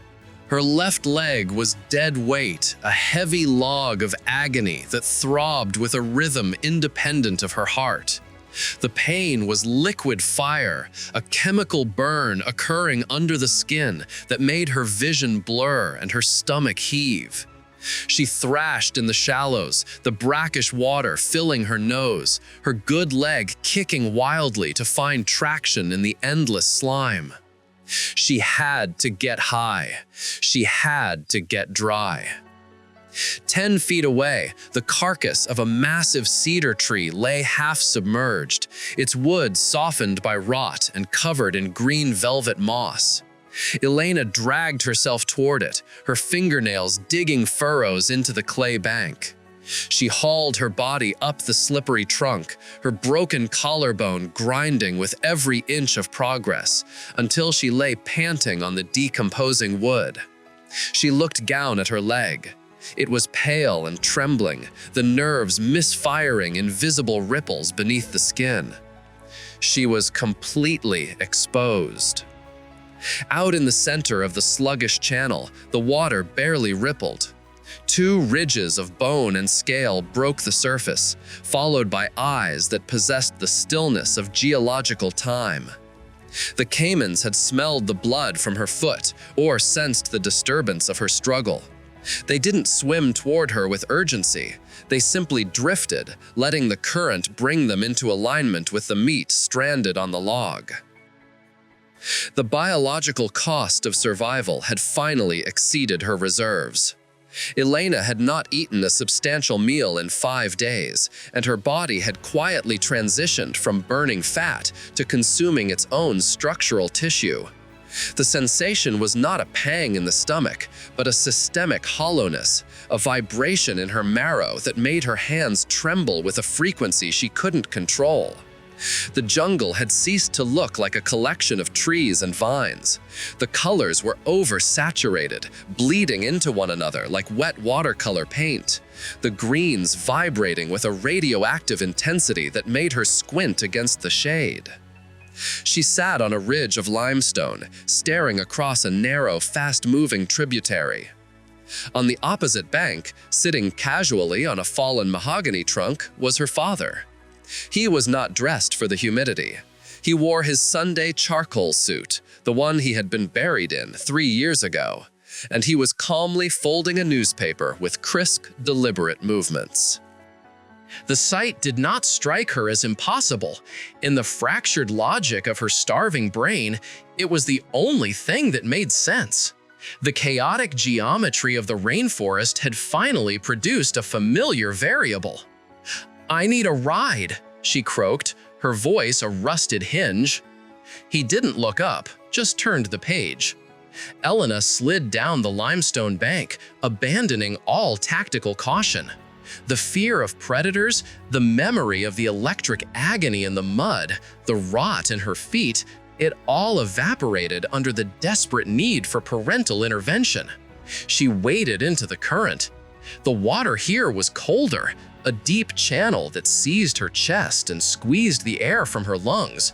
Her left leg was dead weight, a heavy log of agony that throbbed with a rhythm independent of her heart. The pain was liquid fire, a chemical burn occurring under the skin that made her vision blur and her stomach heave. She thrashed in the shallows, the brackish water filling her nose, her good leg kicking wildly to find traction in the endless slime. She had to get high. She had to get dry. 10 feet away, the carcass of a massive cedar tree lay half submerged, its wood softened by rot and covered in green velvet moss. Elena dragged herself toward it, her fingernails digging furrows into the clay bank. She hauled her body up the slippery trunk, her broken collarbone grinding with every inch of progress, until she lay panting on the decomposing wood. She looked down at her leg. It was pale and trembling, the nerves misfiring in visible ripples beneath the skin. She was completely exposed. Out in the center of the sluggish channel, the water barely rippled. 2 ridges of bone and scale broke the surface, followed by eyes that possessed the stillness of geological time. The caimans had smelled the blood from her foot or sensed the disturbance of her struggle. They didn't swim toward her with urgency. They simply drifted, letting the current bring them into alignment with the meat stranded on the log. The biological cost of survival had finally exceeded her reserves. Elena had not eaten a substantial meal in 5 days, and her body had quietly transitioned from burning fat to consuming its own structural tissue. The sensation was not a pang in the stomach, but a systemic hollowness, a vibration in her marrow that made her hands tremble with a frequency she couldn't control. The jungle had ceased to look like a collection of trees and vines. The colors were oversaturated, bleeding into one another like wet watercolor paint, the greens vibrating with a radioactive intensity that made her squint against the shade. She sat on a ridge of limestone, staring across a narrow, fast-moving tributary. On the opposite bank, sitting casually on a fallen mahogany trunk, was her father. He was not dressed for the humidity. He wore his Sunday charcoal suit, the one he had been buried in 3 years ago, and he was calmly folding a newspaper with crisp, deliberate movements. The sight did not strike her as impossible. In the fractured logic of her starving brain, it was the only thing that made sense. The chaotic geometry of the rainforest had finally produced a familiar variable. "I need a ride," she croaked, her voice a rusted hinge. He didn't look up, just turned the page. Elena slid down the limestone bank, abandoning all tactical caution. The fear of predators, the memory of the electric agony in the mud, the rot in her feet, it all evaporated under the desperate need for parental intervention. She waded into the current. The water here was colder, a deep channel that seized her chest and squeezed the air from her lungs.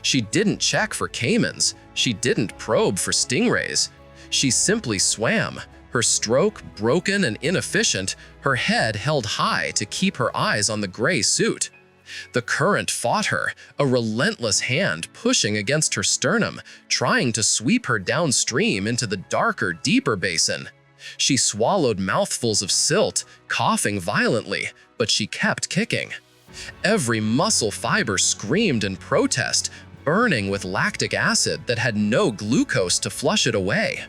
She didn't check for caimans. She didn't probe for stingrays. She simply swam, her stroke broken and inefficient, her head held high to keep her eyes on the gray suit. The current fought her, a relentless hand pushing against her sternum, trying to sweep her downstream into the darker, deeper basin. She swallowed mouthfuls of silt, coughing violently, but she kept kicking. Every muscle fiber screamed in protest, burning with lactic acid that had no glucose to flush it away.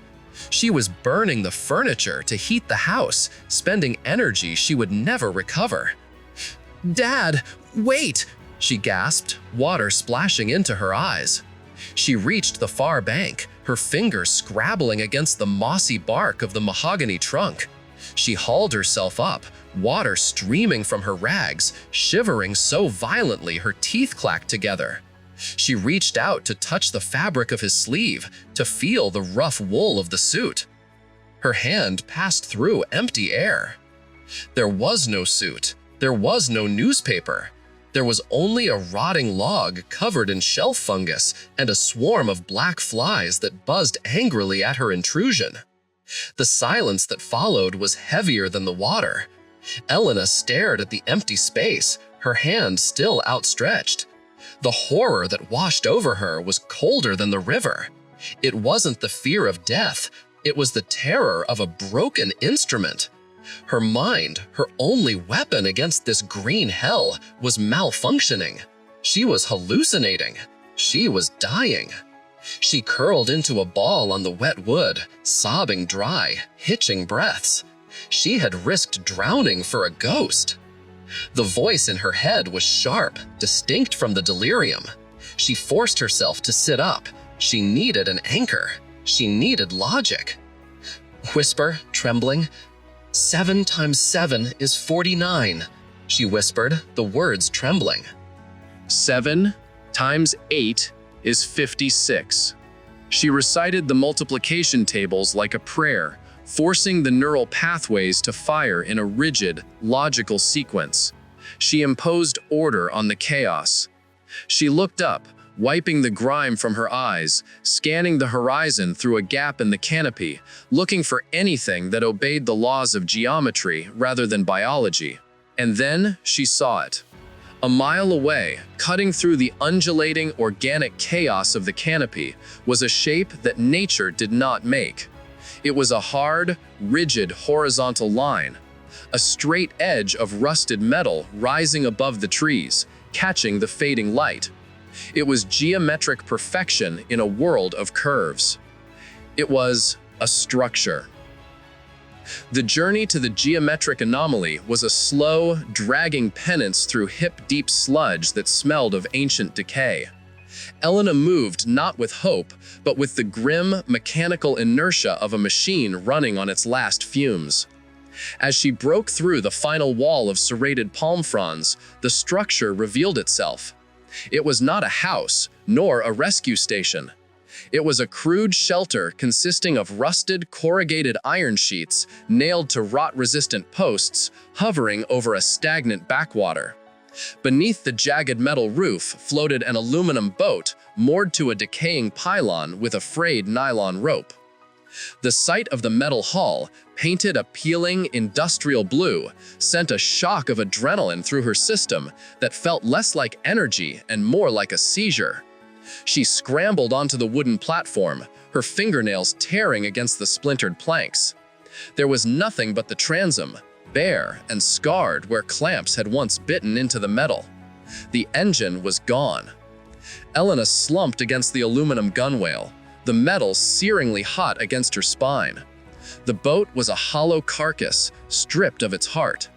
She was burning the furniture to heat the house, spending energy she would never recover. "Dad, wait!" she gasped, water splashing into her eyes. She reached the far bank, her fingers scrabbling against the mossy bark of the mahogany trunk. She hauled herself up, water streaming from her rags, shivering so violently her teeth clacked together. She reached out to touch the fabric of his sleeve, to feel the rough wool of the suit. Her hand passed through empty air. There was no suit. There was no newspaper. There was only a rotting log covered in shelf fungus and a swarm of black flies that buzzed angrily at her intrusion. The silence that followed was heavier than the water. Elena stared at the empty space, her hand still outstretched. The horror that washed over her was colder than the river. It wasn't the fear of death, it was the terror of a broken instrument. Her mind, her only weapon against this green hell, was malfunctioning. She was hallucinating. She was dying. She curled into a ball on the wet wood, sobbing dry, hitching breaths. She had risked drowning for a ghost. The voice in her head was sharp, distinct from the delirium. She forced herself to sit up. She needed an anchor. She needed logic. Whisper, trembling. 7 times 7 is 49, she whispered, the words trembling. 7 times 8 is 56. She recited the multiplication tables like a prayer, forcing the neural pathways to fire in a rigid, logical sequence. She imposed order on the chaos. She looked up, wiping the grime from her eyes, scanning the horizon through a gap in the canopy, looking for anything that obeyed the laws of geometry rather than biology. And then she saw it. A mile away, cutting through the undulating organic chaos of the canopy, was a shape that nature did not make. It was a hard, rigid horizontal line, a straight edge of rusted metal rising above the trees, catching the fading light. It was geometric perfection in a world of curves. It was a structure. The journey to the geometric anomaly was a slow, dragging penance through hip-deep sludge that smelled of ancient decay. Elena moved not with hope, but with the grim, mechanical inertia of a machine running on its last fumes. As she broke through the final wall of serrated palm fronds, the structure revealed itself. It was not a house, nor a rescue station. It was a crude shelter consisting of rusted, corrugated iron sheets nailed to rot-resistant posts, hovering over a stagnant backwater. Beneath the jagged metal roof floated an aluminum boat moored to a decaying pylon with a frayed nylon rope. The sight of the metal hull, painted a peeling industrial blue, sent a shock of adrenaline through her system that felt less like energy and more like a seizure. She scrambled onto the wooden platform, her fingernails tearing against the splintered planks. There was nothing but the transom, bare and scarred where clamps had once bitten into the metal. The engine was gone. Elena slumped against the aluminum gunwale, the metal searingly hot against her spine. The boat was a hollow carcass, stripped of its heart.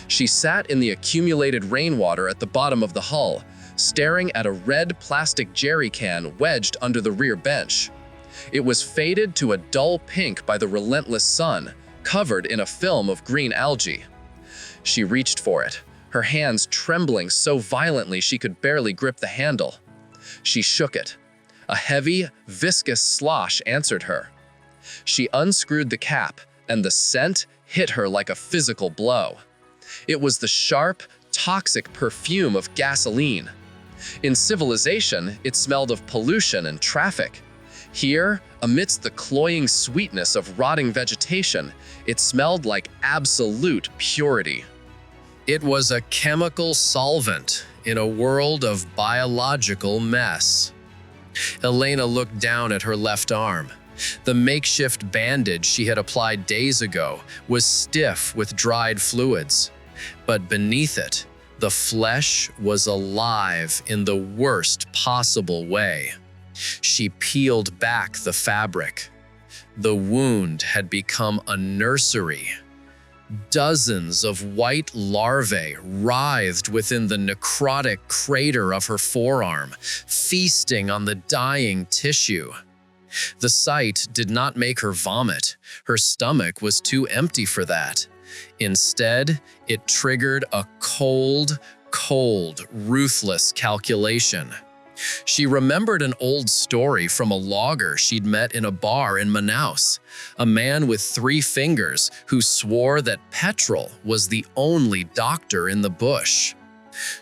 She sat in the accumulated rainwater at the bottom of the hull, staring at a red plastic jerry can wedged under the rear bench. It was faded to a dull pink by the relentless sun, covered in a film of green algae. She reached for it, her hands trembling so violently she could barely grip the handle. She shook it. A heavy, viscous slosh answered her. She unscrewed the cap, and the scent hit her like a physical blow. It was the sharp, toxic perfume of gasoline. In civilization, it smelled of pollution and traffic. Here, amidst the cloying sweetness of rotting vegetation, it smelled like absolute purity. It was a chemical solvent in a world of biological mess. Elena looked down at her left arm. The makeshift bandage she had applied days ago was stiff with dried fluids. But beneath it, the flesh was alive in the worst possible way. She peeled back the fabric. The wound had become a nursery. Dozens of white larvae writhed within the necrotic crater of her forearm, feasting on the dying tissue. The sight did not make her vomit. Her stomach was too empty for that. Instead, it triggered a cold, ruthless calculation. She remembered an old story from a logger she'd met in a bar in Manaus, a man with 3 fingers who swore that petrol was the only doctor in the bush.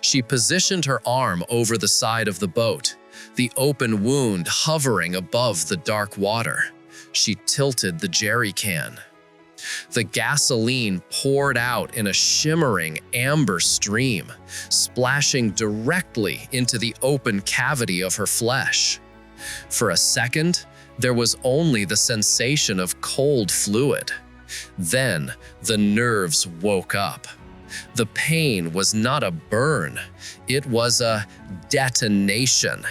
She positioned her arm over the side of the boat, the open wound hovering above the dark water. She tilted the jerry can. The gasoline poured out in a shimmering amber stream, splashing directly into the open cavity of her flesh. For a second, there was only the sensation of cold fluid. Then, the nerves woke up. The pain was not a burn, it was a detonation.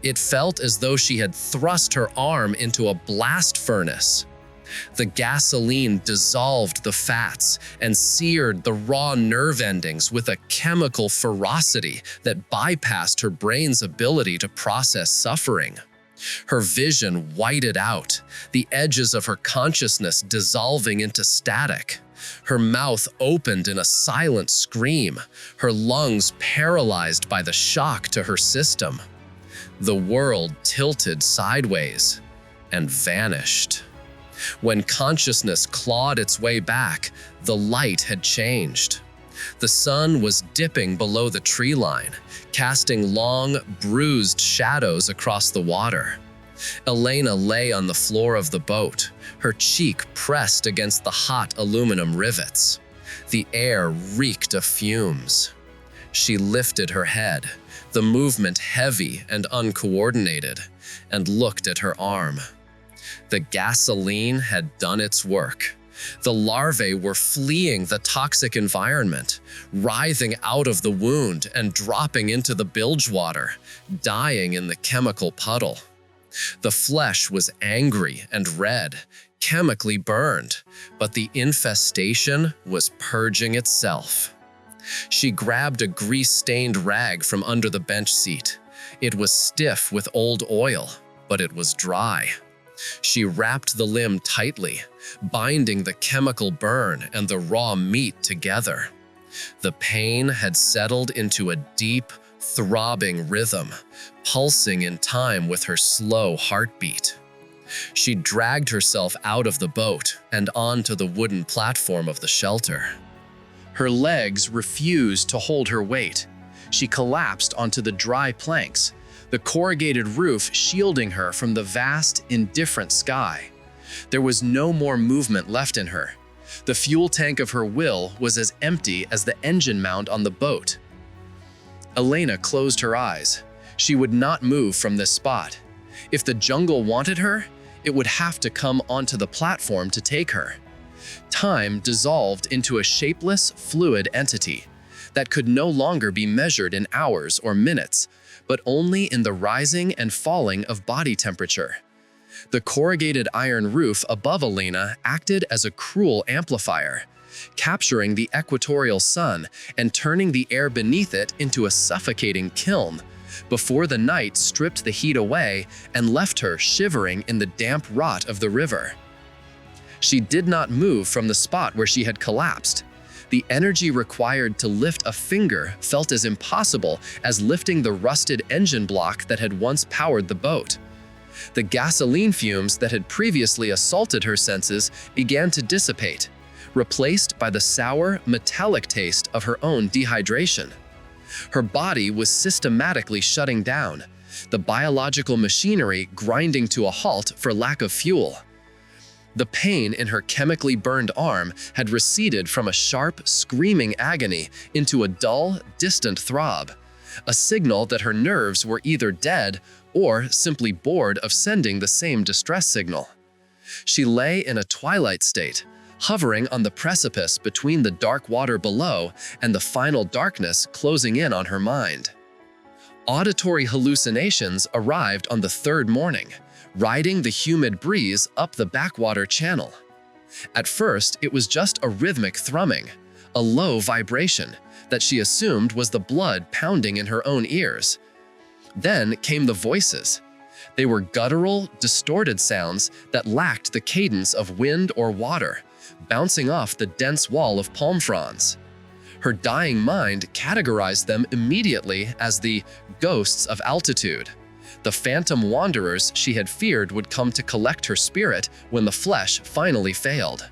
It felt as though she had thrust her arm into a blast furnace. The gasoline dissolved the fats and seared the raw nerve endings with a chemical ferocity that bypassed her brain's ability to process suffering. Her vision whited out, the edges of her consciousness dissolving into static. Her mouth opened in a silent scream, her lungs paralyzed by the shock to her system. The world tilted sideways and vanished. When consciousness clawed its way back, the light had changed. The sun was dipping below the tree line, casting long, bruised shadows across the water. Elena lay on the floor of the boat, her cheek pressed against the hot aluminum rivets. The air reeked of fumes. She lifted her head, the movement heavy and uncoordinated, and looked at her arm. The gasoline had done its work. The larvae were fleeing the toxic environment, writhing out of the wound and dropping into the bilge water, dying in the chemical puddle. The flesh was angry and red, chemically burned, but the infestation was purging itself. She grabbed a grease-stained rag from under the bench seat. It was stiff with old oil, but it was dry. She wrapped the limb tightly, binding the chemical burn and the raw meat together. The pain had settled into a deep, throbbing rhythm, pulsing in time with her slow heartbeat. She dragged herself out of the boat and onto the wooden platform of the shelter. Her legs refused to hold her weight. She collapsed onto the dry planks, the corrugated roof shielding her from the vast, indifferent sky. There was no more movement left in her. The fuel tank of her will was as empty as the engine mount on the boat. Elena closed her eyes. She would not move from this spot. If the jungle wanted her, it would have to come onto the platform to take her. Time dissolved into a shapeless, fluid entity that could no longer be measured in hours or minutes, but only in the rising and falling of body temperature. The corrugated iron roof above Elena acted as a cruel amplifier, capturing the equatorial sun and turning the air beneath it into a suffocating kiln, before the night stripped the heat away and left her shivering in the damp rot of the river. She did not move from the spot where she had collapsed. The energy required to lift a finger felt as impossible as lifting the rusted engine block that had once powered the boat. The gasoline fumes that had previously assaulted her senses began to dissipate, replaced by the sour, metallic taste of her own dehydration. Her body was systematically shutting down, the biological machinery grinding to a halt for lack of fuel. The pain in her chemically burned arm had receded from a sharp, screaming agony into a dull, distant throb, a signal that her nerves were either dead or simply bored of sending the same distress signal. She lay in a twilight state, hovering on the precipice between the dark water below and the final darkness closing in on her mind. Auditory hallucinations arrived on the third morning, riding the humid breeze up the backwater channel. At first, it was just a rhythmic thrumming, a low vibration that she assumed was the blood pounding in her own ears. Then came the voices. They were guttural, distorted sounds that lacked the cadence of wind or water, bouncing off the dense wall of palm fronds. Her dying mind categorized them immediately as the ghosts of altitude, the phantom wanderers she had feared would come to collect her spirit when the flesh finally failed.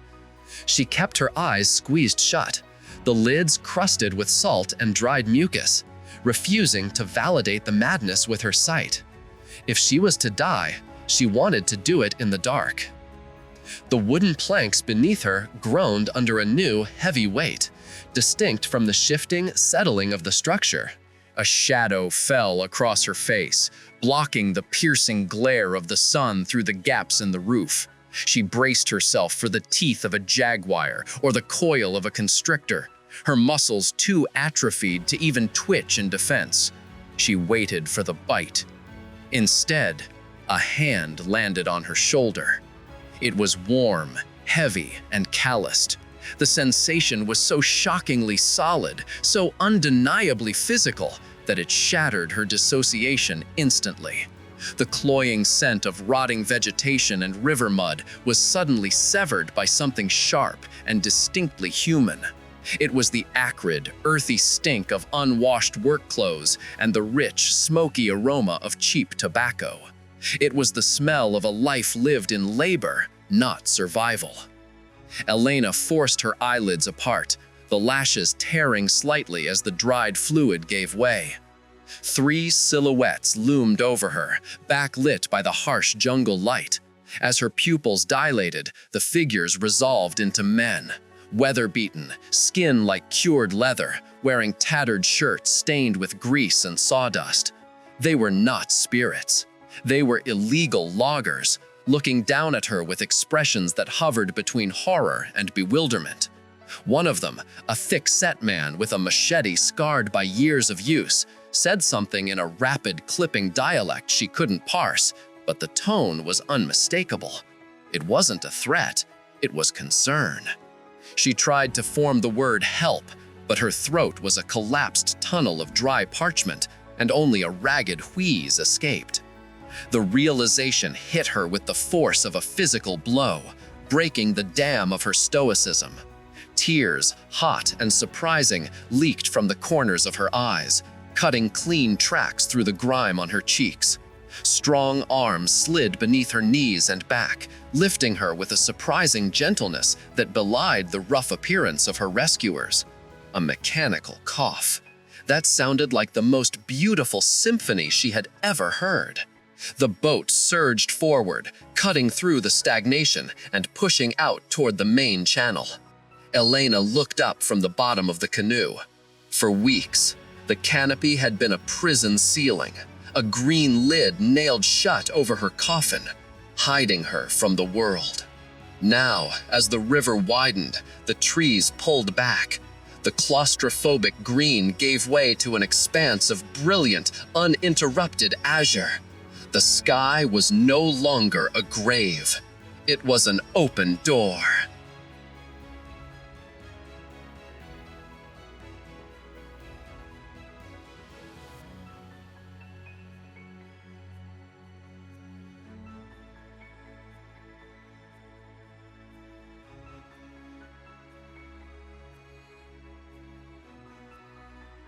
She kept her eyes squeezed shut, the lids crusted with salt and dried mucus, refusing to validate the madness with her sight. If she was to die, she wanted to do it in the dark. The wooden planks beneath her groaned under a new, heavy weight, distinct from the shifting, settling of the structure. A shadow fell across her face, blocking the piercing glare of the sun through the gaps in the roof. She braced herself for the teeth of a jaguar or the coil of a constrictor, her muscles too atrophied to even twitch in defense. She waited for the bite. Instead, a hand landed on her shoulder. It was warm, heavy, and calloused. The sensation was so shockingly solid, so undeniably physical, that it shattered her dissociation instantly. The cloying scent of rotting vegetation and river mud was suddenly severed by something sharp and distinctly human. It was the acrid, earthy stink of unwashed work clothes and the rich, smoky aroma of cheap tobacco. It was the smell of a life lived in labor, not survival. Elena forced her eyelids apart, the lashes tearing slightly as the dried fluid gave way. 3 silhouettes loomed over her, backlit by the harsh jungle light. As her pupils dilated, the figures resolved into men. Weather-beaten, skin like cured leather, wearing tattered shirts stained with grease and sawdust. They were not spirits. They were illegal loggers, looking down at her with expressions that hovered between horror and bewilderment. One of them, a thick-set man with a machete scarred by years of use, said something in a rapid, clipping dialect she couldn't parse, but the tone was unmistakable. It wasn't a threat, it was concern. She tried to form the word help, but her throat was a collapsed tunnel of dry parchment, and only a ragged wheeze escaped. The realization hit her with the force of a physical blow, breaking the dam of her stoicism. Tears, hot and surprising, leaked from the corners of her eyes, cutting clean tracks through the grime on her cheeks. Strong arms slid beneath her knees and back, lifting her with a surprising gentleness that belied the rough appearance of her rescuers. A mechanical cough. That sounded like the most beautiful symphony she had ever heard. The boat surged forward, cutting through the stagnation and pushing out toward the main channel. Elena looked up from the bottom of the canoe. For weeks, the canopy had been a prison ceiling, a green lid nailed shut over her coffin, hiding her from the world. Now, as the river widened, the trees pulled back. The claustrophobic green gave way to an expanse of brilliant, uninterrupted azure. The sky was no longer a grave. It was an open door.